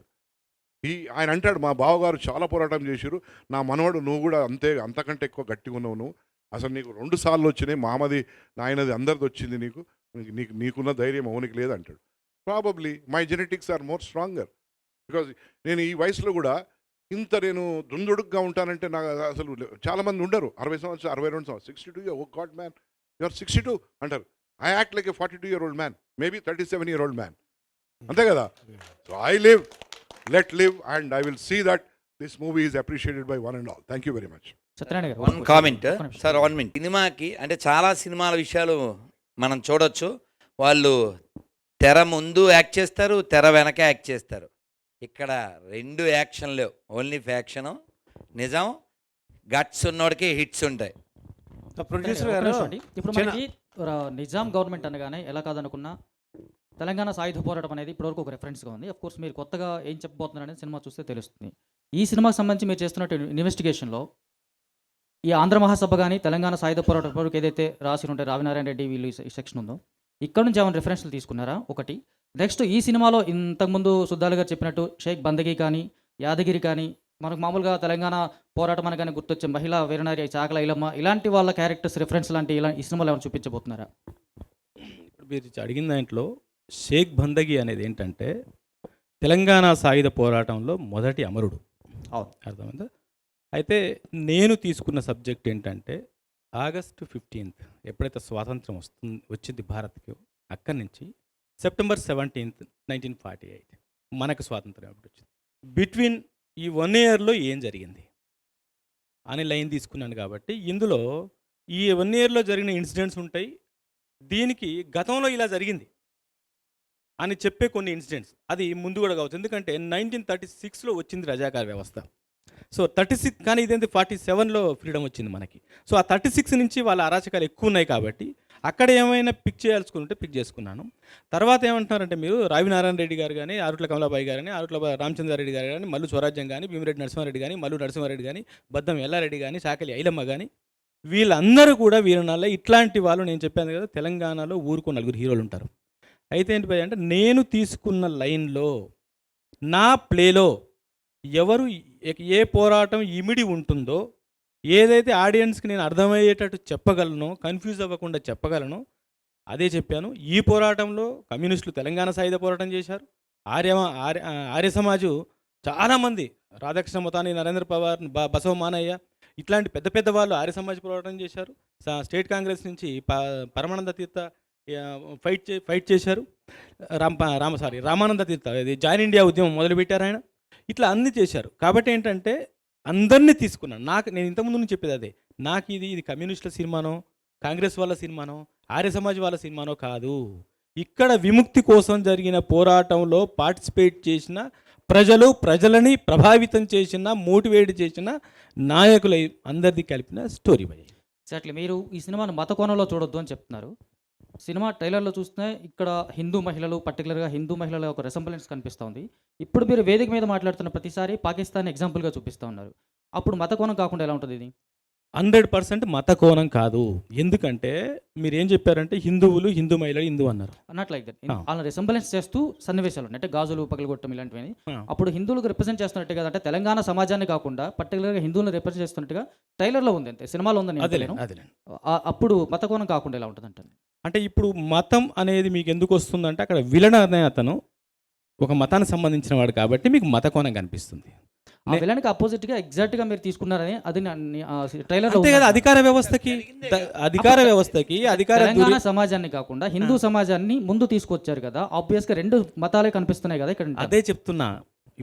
ఆయన అంటాడు, మా బావగారు చాలా పోరాటం చేశారు, నా మనవాడు నువ్వు కూడా అంతకంటే ఎక్కువ గట్టిగా ఉన్నావు, నువ్వు అసలు నీకు 2 సార్లు వచ్చినాయి, మామది నాయనది అందరిది వచ్చింది, నీకున్న ధైర్యం అవునికి లేదు అంటాడు. Probably my genetics are more stronger. Because నేను ఈ వయసులో కూడా ఇంత నేను దుందుడుగ్గా ఉంటానంటే నాకు అసలు చాలామంది ఉండరు. 60 సంవత్సరాలు, 62 సంవత్సరాలు, 62 ఓ గాడ్ మ్యాన్ యు ఆర్ 62 అంటారు. I act like A 42-year-old man, maybe 37-year-old man. అంతే కదా. So I let live and I will see that this movie is appreciated by one and all. Thank you very much. Satyanarayana గారు one comment sir, 1 minute. సినిమాకి అంటే చాలా సినిమాల విషయాలు మనం చూడొచ్చు. వాళ్ళు తెర ముందు యాక్ట్ చేస్తారు, తెర వెనక యాక్ట్ చేస్తారు. ఇక్కడ 2 యాక్షన్ లేవు, ఓన్లీ ఫ్యాక్షను. నిజం గట్స్ ఉన్నోడికి హిట్స్ ఉంటాయి. ప్రొడ్యూసర్ గారు ఇప్పుడు మనకి నిజాం గవర్నమెంట్ అనగానే ఎలా కాదనుకున్నా తెలంగాణ సాయుధ పోరాటం అనేది ఇప్పటివరకు ఒక రెఫరెన్స్గా ఉంది. అఫ్ కోర్స్ మీరు కొత్తగా ఏం చెప్పబోతున్నారు అనేది సినిమా చూస్తే తెలుస్తుంది. ఈ సినిమాకి సంబంధించి మీరు చేస్తున్నట్టు ఇన్వెస్టిగేషన్లో ఈ ఆంధ్ర మహాసభ కానీ తెలంగాణ సాయుధ పోరాటం వరకు ఏదైతే రాసి ఉంటే రావినారాయణ రెడ్డి వీళ్ళు ఈ సెక్షన్ ఉందో ఇక్కడ నుంచి ఏమైనా రిఫరెన్స్లు తీసుకున్నారా? ఒకటి. నెక్స్ట్ ఈ సినిమాలో ఇంతకుముందు సుద్దాలు గారు చెప్పినట్టు షేక్ బందగి కానీ యాదగిరి కానీ మనకు మామూలుగా తెలంగాణ పోరాటం అనగానే గుర్తొచ్చే మహిళా వీరనారి చాకల ఐలమ్మ ఇలాంటి వాళ్ళ క్యారెక్టర్స్ రిఫరెన్స్ లాంటి ఈ సినిమాలో ఏమైనా చూపించబోతున్నారా? ఇప్పుడు మీరు అడిగిన దాంట్లో షేక్ బందగి అనేది ఏంటంటే తెలంగాణ సాయుధ పోరాటంలో మొదటి అమరుడు. అర్థమైందా? అయితే నేను తీసుకున్న సబ్జెక్ట్ ఏంటంటే ఆగస్టు 15th ఎప్పుడైతే స్వాతంత్రం వచ్చింది భారత్కి, అక్కడి నుంచి సెప్టెంబర్ 17th 1948 మనకు స్వాతంత్రం ఎప్పుడు వచ్చింది, బిట్వీన్ ఈ 1 yearలో ఏం జరిగింది అనే లైన్ తీసుకున్నాను. కాబట్టి ఇందులో ఈ 1 yearలో జరిగిన ఇన్సిడెంట్స్ ఉంటాయి, దీనికి గతంలో ఇలా జరిగింది అని చెప్పే కొన్ని ఇన్సిడెంట్స్ అది ముందు కూడా కావచ్చు. ఎందుకంటే 1936లో వచ్చింది రజాకార్ వ్యవస్థ. సో 36 కానీ ఇదేంటి 47లో ఫ్రీడమ్ వచ్చింది మనకి. సో ఆ 36 నుంచి వాళ్ళ అరాచకాలు ఎక్కువ ఉన్నాయి కాబట్టి అక్కడ ఏమైనా పిక్ చేయాల్సుకుంటే పిక్ చేసుకున్నాను. తర్వాత ఏమంటున్నారంటే మీరు రావినారాయణ రెడ్డి గారు కానీ, ఆరుట్ల కమలాబాయి గారు కానీ, ఆరుట్ల రామచంద్రారెడ్డి గారు కానీ, మల్లు స్వరాజ్యం కానీ, భీమిరెడ్డి నరసింహారెడ్డి కానీ, మల్లు నరసింహారెడ్డి కానీ, బద్దం ఎల్లారెడ్డి కానీ, చాకలి ఐలమ్మ కానీ వీళ్ళందరూ కూడా వీరనాళ్ళ ఇట్లాంటి వాళ్ళు. నేను చెప్పాను కదా తెలంగాణలో ఊరుకో 4 హీరోలు ఉంటారు. అయితే ఏంటి భయ అంటే నేను తీసుకున్న లైన్లో నా ప్లేలో ఎవరు ఏ పోరాటం ఇమిడి ఉంటుందో, ఏదైతే ఆడియన్స్కి నేను అర్థమయ్యేటట్టు చెప్పగలను, కన్ఫ్యూజ్ అవ్వకుండా చెప్పగలను అదే చెప్పాను. ఈ పోరాటంలో కమ్యూనిస్టులు తెలంగాణ సాయుధ పోరాటం చేశారు. ఆర్య సమాజు చాలామంది రాధాకృష్ణ మొతాని, నరేంద్ర పవార్, బసవ మానయ్య ఇట్లాంటి పెద్ద పెద్ద వాళ్ళు ఆర్య సమాజ్ పోరాటం చేశారు. స్టేట్ కాంగ్రెస్ నుంచి పరమానంద తీర్థ ఫైట్ చేశారు. రామానంద తీర్థ ఇది జాయిన్ ఇండియా ఉద్యమం మొదలుపెట్టారు ఆయన. ఇట్లా అన్ని చేశారు. కాబట్టి ఏంటంటే అందరినీ తీసుకున్నాను. నేను ఇంతకుముందు నుంచి చెప్పేది అదే, నాకు ఇది కమ్యూనిస్టుల సినిమానో, కాంగ్రెస్ వాళ్ళ సినిమానో, ఆర్య సమాజ్ వాళ్ళ సినిమానో కాదు. ఇక్కడ విముక్తి కోసం జరిగిన పోరాటంలో పార్టిసిపేట్ చేసిన ప్రజలని ప్రభావితం చేసిన, మోటివేట్ చేసిన నాయకులు అందరిది కలిపిన స్టోరీ. ఎగ్జాక్ట్లీ. మీరు ఈ సినిమాను మత కోణంలో చూడొద్దు అని చెప్తున్నారు. సినిమా ట్రైలర్లో చూస్తే ఇక్కడ హిందూ మహిళలు, పర్టికులర్గా హిందూ మహిళల ఒక రెసెంబ్లెన్స్ కనిపిస్తుంది. ఇప్పుడు మీరు వేదిక మీద మాట్లాడుతున్న ప్రతిసారి పాకిస్తాన్ ఎగ్జాంపుల్గా చూపిస్తూ ఉన్నారు. అప్పుడు మత కోణం కాకుండా ఎలా ఉంటుంది ఇది? 100% మత కోణం కాదు. ఎందుకంటే మీరు ఏం చెప్పారంటే హిందువులు, హిందూ మహిళలు, హిందూ అన్నారు. Not like that. ఆ. వాళ్ళని రిసెంబలెన్స్ చేస్తూ సన్నివేశాలు ఉన్నాయి. అంటే గాజులు పగలగొట్టడం ఇలాంటివి. ఆ. అప్పుడు హిందువులకు రిప్రజెంట్ చేస్తున్నట్టు కదా, అంటే తెలంగాణ సమాజాన్ని కాకుండా పర్టికులర్గా హిందువులను రిప్రజెంట్ చేస్తున్నట్టుగా ట్రైలర్లో ఉంది, అంతే సినిమాలో ఉందని అదేలేండి, అదేలేండి. అప్పుడు మత కోణం కాకుండా ఎలా ఉంటుంది అంటే అంటే ఇప్పుడు మతం అనేది మీకు ఎందుకు వస్తుందంటే అక్కడ విలన్ అనే అతను ఒక మతానికి సంబంధించిన వాడు కాబట్టి మీకు మత కోణం కనిపిస్తుంది. ఆ విలన్కి అపోజిట్ గా ఎగ్జాక్ట్ గా మీరు తీసుకున్నారని అది ట్రైలర్ అంతే కదా, అధికార వ్యవస్థకి తెలంగాణ సమాజాన్ని కాకుండా హిందూ సమాజాన్ని ముందు తీసుకొచ్చారు కదా, ఆబ్వియస్ గా రెండు మతాలే కనిపిస్తున్నాయి కదా ఇక్కడ. అదే చెప్తున్నా.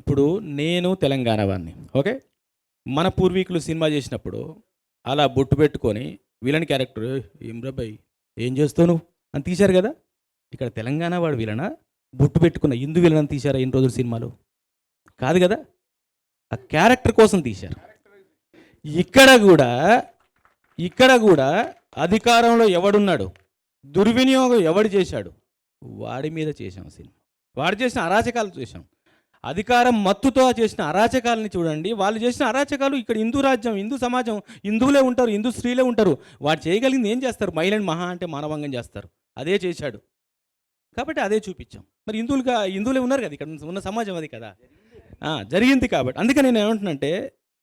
ఇప్పుడు నేను తెలంగాణ వాడిని, ఓకే, మన పూర్వీకులు సినిమా చేసినప్పుడు అలా బొట్టు పెట్టుకొని విలన్ క్యారెక్టర్ ఏం రాబాయ్ ఏం చేస్తావు నువ్వు అని తీశారు కదా. ఇక్కడ తెలంగాణ వాడు విలనా, బొట్టు పెట్టుకున్న హిందూ విలన్ అని తీశారా ఎన్ని రోజులు సినిమాలు? కాదు కదా, ఆ క్యారెక్టర్ కోసం తీశారు. ఇక్కడ కూడా అధికారంలో ఎవడున్నాడు, దుర్వినియోగం ఎవడు చేశాడు, వాడి మీద చేశాం సినిమా. వాడు చేసిన అరాచకాలు చేశాం. అధికారం మత్తుతో చేసిన అరాచకాలని చూడండి. వాళ్ళు చేసిన అరాచకాలు ఇక్కడ హిందూ రాజ్యం, హిందూ సమాజం, హిందువులే ఉంటారు, హిందూ స్త్రీలే ఉంటారు. వాడు చేయగలిగింది ఏం చేస్తారు? మహిళని మహా అంటే మానవంగం చేస్తారు. అదే చేశాడు కాబట్టి అదే చూపించాం. మరి హిందువులే ఉన్నారు కదా, ఇక్కడ ఉన్న సమాజం అది కదా. జరిగింది కాబట్టి అందుకే నేను ఏమంటున్నానంటే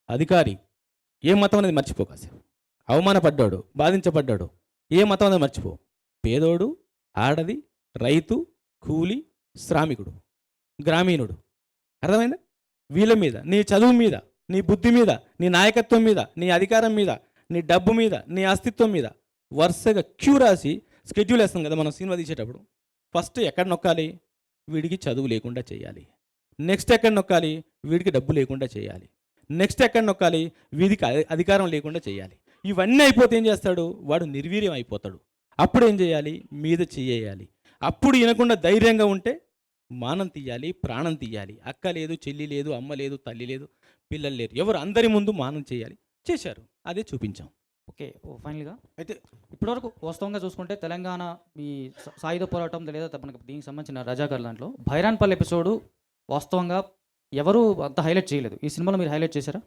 అధికారి ఏ మతం అనేది మర్చిపోకాసేపు. అవమానపడ్డాడు, బాధించబడ్డాడు, ఏ మతం అనేది మర్చిపో. పేదోడు, ఆడది, రైతు, కూలి, శ్రామికుడు, గ్రామీణుడు, అర్థమైందా? వీళ్ళ మీద, నీ చదువు మీద, నీ బుద్ధి మీద, నీ నాయకత్వం మీద, నీ అధికారం మీద, నీ డబ్బు మీద, నీ అస్తిత్వం మీద వరుసగా క్యూ రాసి స్కెడ్యూల్ వేస్తాం కదా మనం సినిమా తీసేటప్పుడు. ఫస్ట్ ఎక్కడ నొక్కాలి? వీడికి చదువు లేకుండా చేయాలి. నెక్స్ట్ ఎక్కడ నొక్కాలి? వీడికి డబ్బు లేకుండా చేయాలి. నెక్స్ట్ ఎక్కడ నొక్కాలి? వీడికి అధికారం లేకుండా చేయాలి. ఇవన్నీ అయిపోతే ఏం చేస్తాడు? వాడు నిర్వీర్యం అయిపోతాడు. అప్పుడు ఏం చేయాలి? మీద చేయాలి. అప్పుడు వినకుండా ధైర్యంగా ఉంటే మానం తీయాలి, ప్రాణం తీయాలి. అక్క లేదు, చెల్లి లేదు, అమ్మ లేదు, తల్లి లేదు, పిల్లలు లేరు, ఎవరు అందరి ముందు మానం చేయాలి. చేశారు, అదే చూపించాం. ఓకే, ఫైనల్గా అయితే ఇప్పటివరకు వాస్తవంగా చూసుకుంటే తెలంగాణ ఈ సాయుధ పోరాటం లేదా మనకి దీనికి సంబంధించిన రజాకర్ దాంట్లో భైరాన్పల్లి ఎపిసోడు వాస్తవంగా ఎవరు అంత హైలైట్ చేయలేదు. ఈ సినిమాలో మీరు హైలైట్ చేశారా?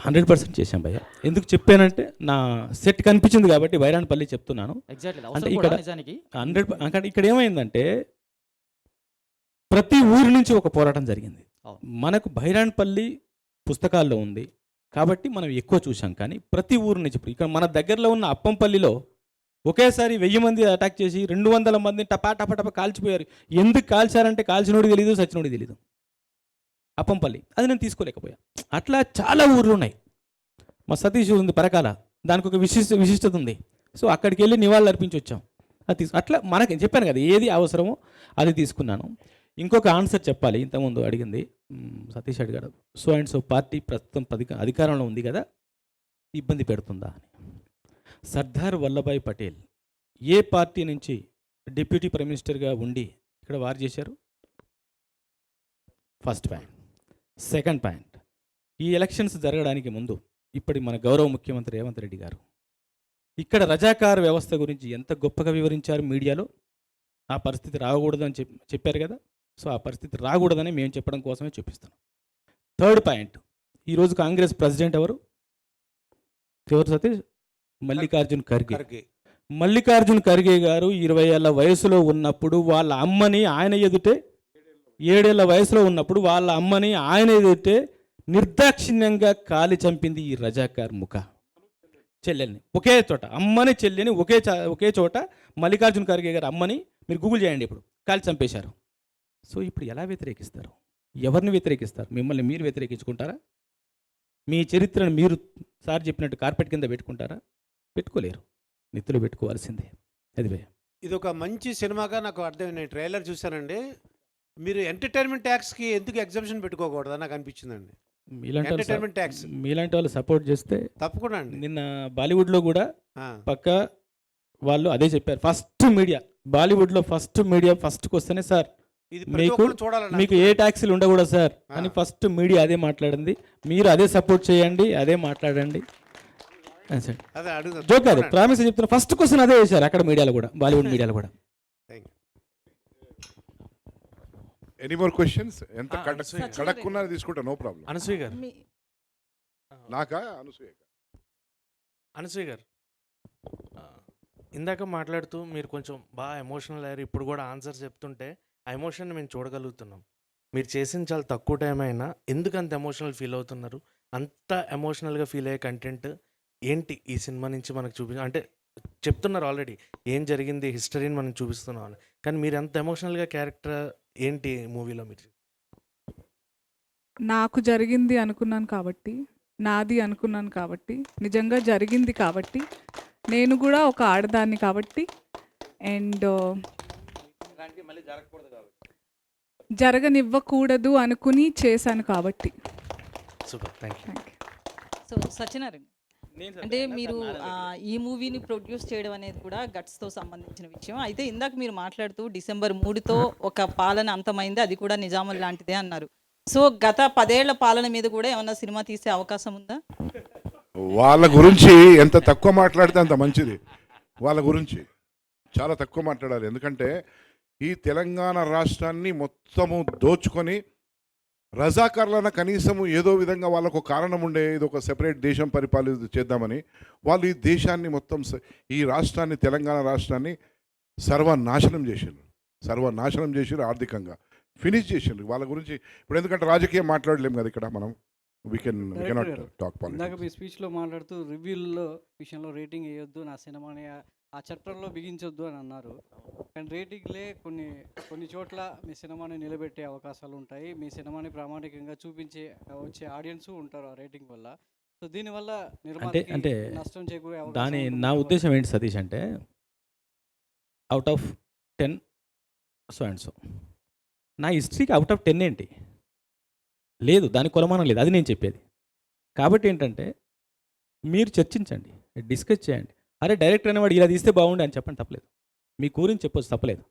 100% చేశాం భయ్య. ఎందుకు చెప్పానంటే నా సెట్ కనిపించింది కాబట్టి బైరాన్పల్లి చెప్తున్నాను. అంటే ఇక్కడ 100 ఇక్కడ ఏమైందంటే ప్రతి ఊరి నుంచి ఒక పోరాటం జరిగింది. మనకు బైరాన్పల్లి పుస్తకాల్లో ఉంది కాబట్టి మనం ఎక్కువ చూసాం. కానీ ప్రతి ఊరు నుంచి ఇప్పుడు ఇక్కడ మన దగ్గరలో ఉన్న అప్పంపల్లిలో ఒకేసారి 1000 మంది అటాక్ చేసి 200 మంది టపా టపా టపా కాల్చిపోయారు. ఎందుకు కాల్చారంటే కాల్చినోడికి తెలీదు, సచ్చినోడికి తెలీదు. అప్పంపల్లి అది నేను తీసుకోలేకపోయా. అట్లా చాలా ఊర్లు ఉన్నాయి. మా సతీష్ ఉంది పరకాల, దానికి ఒక విశిష్టత ఉంది. సో అక్కడికి వెళ్ళి నివాళులు అర్పించి వచ్చాం. అది అట్లా మనకి చెప్పాను కదా, ఏది అవసరమో అది తీసుకున్నాను. ఇంకొక ఆన్సర్ చెప్పాలి. ఇంతకుముందు అడిగింది సతీష్ అడిగాడు, సో అండ్ సో పార్టీ ప్రస్తుతం అధికారంలో ఉంది కదా, ఇబ్బంది పెడుతుందా అని. సర్దార్ వల్లభాయ్ పటేల్ ఏ పార్టీ నుంచి డిప్యూటీ ప్రైమ్ మినిస్టర్గా ఉండి ఇక్కడ వారు చేశారు? First point. సెకండ్ పాయింట్, ఈ ఎలక్షన్స్ జరగడానికి ముందు ఇప్పటి మన గౌరవ ముఖ్యమంత్రి రేవంత్ రెడ్డి గారు ఇక్కడ రజాకార్ వ్యవస్థ గురించి ఎంత గొప్పగా వివరించారు మీడియాలో. ఆ పరిస్థితి రాకూడదని చెప్పారు కదా. సో ఆ పరిస్థితి రాకూడదని మేము చెప్పడం కోసమే చూపిస్తాను. థర్డ్ పాయింట్, ఈరోజు కాంగ్రెస్ ప్రెసిడెంట్ ఎవరు సతీష్? మల్లికార్జున్ ఖర్గే. మల్లికార్జున్ ఖర్గే గారు 20 ఏళ్ల వయసులో ఉన్నప్పుడు వాళ్ళ అమ్మని ఆయన ఎదుటే, 7 ఏళ్ల వయసులో ఉన్నప్పుడు వాళ్ళ అమ్మని ఆయన ఎదుటే నిర్దాక్షిణ్యంగా కాలి చంపింది ఈ రజాకార్ ముఖ. చెల్లెల్ని ఒకే చోట, అమ్మని చెల్లెని ఒకే చోట మల్లికార్జున్ ఖర్గే గారు అమ్మని మీరు గూగుల్ చేయండి, ఇప్పుడు కాలి చంపేశారు. సో ఇప్పుడు ఎలా వ్యతిరేకిస్తారు? ఎవరిని వ్యతిరేకిస్తారు? మిమ్మల్ని మీరు వ్యతిరేకించుకుంటారా? మీ చరిత్రను మీరు సార్ చెప్పినట్టు కార్పెట్ కింద పెట్టుకుంటారా? పెట్టుకోలేరు, నెత్తులు పెట్టుకోవాల్సిందే. అది ఇది ఒక మంచి సినిమాగా నాకు అర్థమైంది. ట్రైలర్ చూశానండి. మీరు ఎంటర్టైన్మెంట్ ట్యాక్స్కి ఎందుకు ఎగ్జామ్షన్ పెట్టుకోకూడదని నాకు అనిపించిందండి. మీలాంటి వాళ్ళు సపోర్ట్ చేస్తే తప్పకుండా అండి. నిన్న బాలీవుడ్లో కూడా పక్క వాళ్ళు అదే చెప్పారు. ఫస్ట్ మీడియా బాలీవుడ్లో ఫస్ట్ మీడియా ఫస్ట్కి వస్తేనే సార్ మీకు ఏ ట్యాక్సీలు ఉండకూడదు సార్ అని ఫస్ట్ మీడియా అదే మాట్లాడింది. మీరు అదే సపోర్ట్ చేయండి, అదే మాట్లాడండి. జోక్ కాదు, ప్రామిస్ చెప్తున్నా. ఫస్ట్ క్వశ్చన్ అదే వేశారు అక్కడ మీడియాలో కూడా, బాలీవుడ్ మీడియాలో కూడా. Any more questions? ఎంత కడక్కున్నా తీసుకుంటా, నో ప్రాబ్లం. అనసూయ గారు నాకా? అనసూయ అనసూయ గారు, ఇందాక మాట్లాడుతూ మీరు కొంచెం బాగా ఎమోషనల్ అయ్యారు. ఇప్పుడు కూడా ఆన్సర్ చెప్తుంటే ఆ ఎమోషన్ మేము చూడగలుగుతున్నాం. మీరు చేసిన చాలా తక్కువ టైం అయినా ఎందుకు అంత ఎమోషనల్ ఫీల్ అవుతున్నారు? అంత ఎమోషనల్గా ఫీల్ అయ్యే కంటెంట్ ఏంటి ఈ సినిమా నుంచి మనకు అంటే చెప్తున్నారు ఆల్రెడీ ఏం జరిగింది, హిస్టరీని మనం చూపిస్తున్నాం అని. కానీ మీరు ఎంత ఎమోషనల్గా క్యారెక్టర్ ఏంటి మూవీలో మీరు? నాకు జరిగింది అనుకున్నాను కాబట్టి, నాది అనుకున్నాను కాబట్టి, నిజంగా జరిగింది కాబట్టి, నేను కూడా ఒక ఆడదాన్ని కాబట్టి, అండ్ జరగనివ్వకూడదు అనుకుని చేశాను కాబట్టి. Super, thank you. So Satyanarayana, అంటే మీరు ఈ మూవీని ప్రొడ్యూస్ చేయడం అనేది కూడా గట్స్తో సంబంధించిన విషయం. అయితే ఇందాక మీరు మాట్లాడుతూ December 3తో ఒక పాలన అంతమైంది, అది కూడా నిజాముల్ లాంటిదే అన్నారు. సో గత 10 ఏళ్ల పాలన మీద కూడా ఏమన్నా సినిమా తీసే అవకాశం ఉందా? వాళ్ళ గురించి ఎంత తక్కువ మాట్లాడితే అంత మంచిది. వాళ్ళ గురించి చాలా తక్కువ మాట్లాడాలి. ఎందుకంటే ఈ తెలంగాణ రాష్ట్రాన్ని మొత్తము దోచుకొని రజాకార్లన కనీసము ఏదో విధంగా వాళ్ళకు కారణం ఉండే ఇది ఒక సెపరేట్ దేశం పరిపాలన చేద్దామని వాళ్ళు ఈ దేశాన్ని మొత్తం ఈ రాష్ట్రాన్ని తెలంగాణ రాష్ట్రాన్ని సర్వనాశనం చేసారు ఆర్థికంగా ఫినిష్ చేసిండ్రు. వాళ్ళ గురించి ఇప్పుడు ఎందుకంటే రాజకీయం మాట్లాడలేము కదా ఇక్కడ మనం. వీ కెనాట్ టాక్ ఇందాక పాలిటిక్స్. మీ స్పీచ్లో మాట్లాడుతూ రివ్యూల్లో విషయంలో రేటింగ్ వేయొద్దు, నా సినిమాని ఆ చట్టంలో బిగించొద్దు అని అన్నారు. కానీ రేటింగ్లే కొన్ని చోట్ల మీ సినిమాని నిలబెట్టే అవకాశాలు ఉంటాయి. మీ సినిమాని ప్రామాణికంగా చూపించే వచ్చే ఆడియన్స్ ఉంటారు ఆ రేటింగ్ వల్ల. సో దీనివల్ల అంటే నష్టం చేకూరే దాని అవకాశం నా ఉంటుంది. ఉద్దేశం ఏంటి సతీష్ అంటే, out of 10 so and so, నా హిస్టరీకి అవుట్ ఆఫ్ 10 ఏంటి లేదు, దాని కొలమానం లేదు, అది నేను చెప్పేది. కాబట్టి ఏంటంటే మీరు చర్చించండి, డిస్కస్ చేయండి. అరే డైరెక్టర్ అనేవాడు ఇలా తీస్తే బాగుండే అని చెప్పండి, తప్పలేదు. మీ గురించి చెప్పొచ్చు, తప్పలేదు.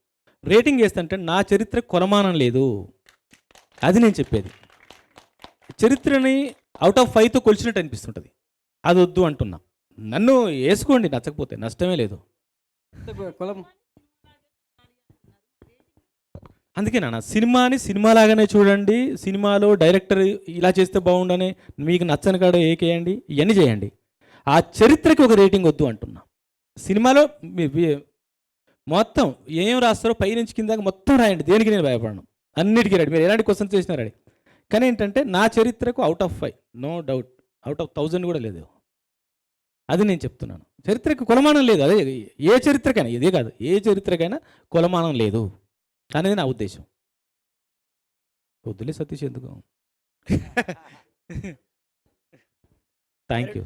రేటింగ్ వేస్తుంటే నా చరిత్ర కొలమానం లేదు, అది నేను చెప్పేది. చరిత్రని అవుట్ ఆఫ్ 5తో కొలిచినట్టు అనిపిస్తుంటుంది, అది వద్దు అంటున్నా. నన్ను వేసుకోండి, నచ్చకపోతే నష్టమే లేదు. కులం అందుకే నాన్న సినిమాని సినిమాలాగానే చూడండి. సినిమాలో డైరెక్టర్ ఇలా చేస్తే బాగుండని మీకు నచ్చని కాడ ఏకేయండి, ఇవన్నీ చేయండి. ఆ చరిత్రకి ఒక రేటింగ్ వద్దు అంటున్నా. సినిమాలో మొత్తం ఏం రాస్తారో పైనుంచి కిందాక మొత్తం రాయండి, దేనికి నేను భయపడను, అన్నిటికీ రెడీ. మీరు ఎలాంటి క్వశ్చన్స్ చేసినా రెడీ. కానీ ఏంటంటే నా చరిత్రకు out of 5 no doubt, out of 1000 కూడా లేదు. అది నేను చెప్తున్నాను. చరిత్రకు కొలమానం లేదు. అదే ఏ చరిత్రకైనా, ఇదే కాదు, ఏ చరిత్రకైనా కొలమానం లేదు అనేది నా ఉద్దేశం. వద్దులే సతీష్ ఎందుకు. Thank you.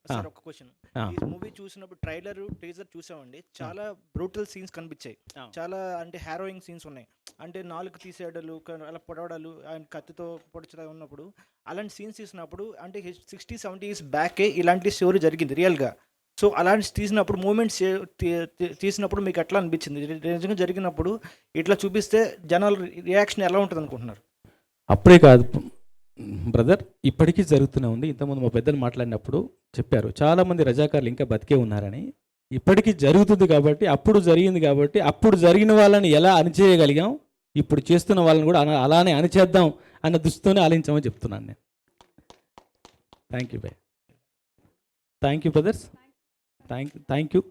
సార్ ఒక క్వశ్చన్, ఈ మూవీ చూసినప్పుడు ట్రైలర్ టీజర్ చూసామండి, చాలా బ్రూటల్ సీన్స్ కనిపించాయి. చాలా అంటే హారోయింగ్ సీన్స్ ఉన్నాయి. అంటే నాలుగు తీసేయడాలు, అలా పొడవడాలు, ఆయన కత్తితో పొడిచడం ఉన్నప్పుడు అలాంటి సీన్స్ తీసినప్పుడు అంటే 60-70 ఇయర్స్ బ్యాకే ఇలాంటి స్టోరీ జరిగింది రియల్గా. సో అలాంటి తీసినప్పుడు మూమెంట్స్ తీసినప్పుడు మీకు ఎట్లా అనిపించింది? నిజంగా జరిగినప్పుడు ఇట్లా చూపిస్తే జనాల రియాక్షన్ ఎలా ఉంటుంది అనుకుంటున్నారు? అప్పుడే కాదు బ్రదర్, ఇప్పటికీ జరుగుతూనే ఉంది. ఇంతకుముందు మా పెద్దలు మాట్లాడినప్పుడు చెప్పారు, చాలామంది రజాకారులు ఇంకా బతికే ఉన్నారని. ఇప్పటికీ జరుగుతుంది కాబట్టి, అప్పుడు జరిగింది కాబట్టి, అప్పుడు జరిగిన వాళ్ళని ఎలా అణిచేయగలిగాం, ఇప్పుడు చేస్తున్న వాళ్ళని కూడా అలానే అణిచేద్దాం అన్న దృష్టితోనే ఆలోచించామని చెప్తున్నాను నేను. Thank you bye. Thank you brothers. Thank you.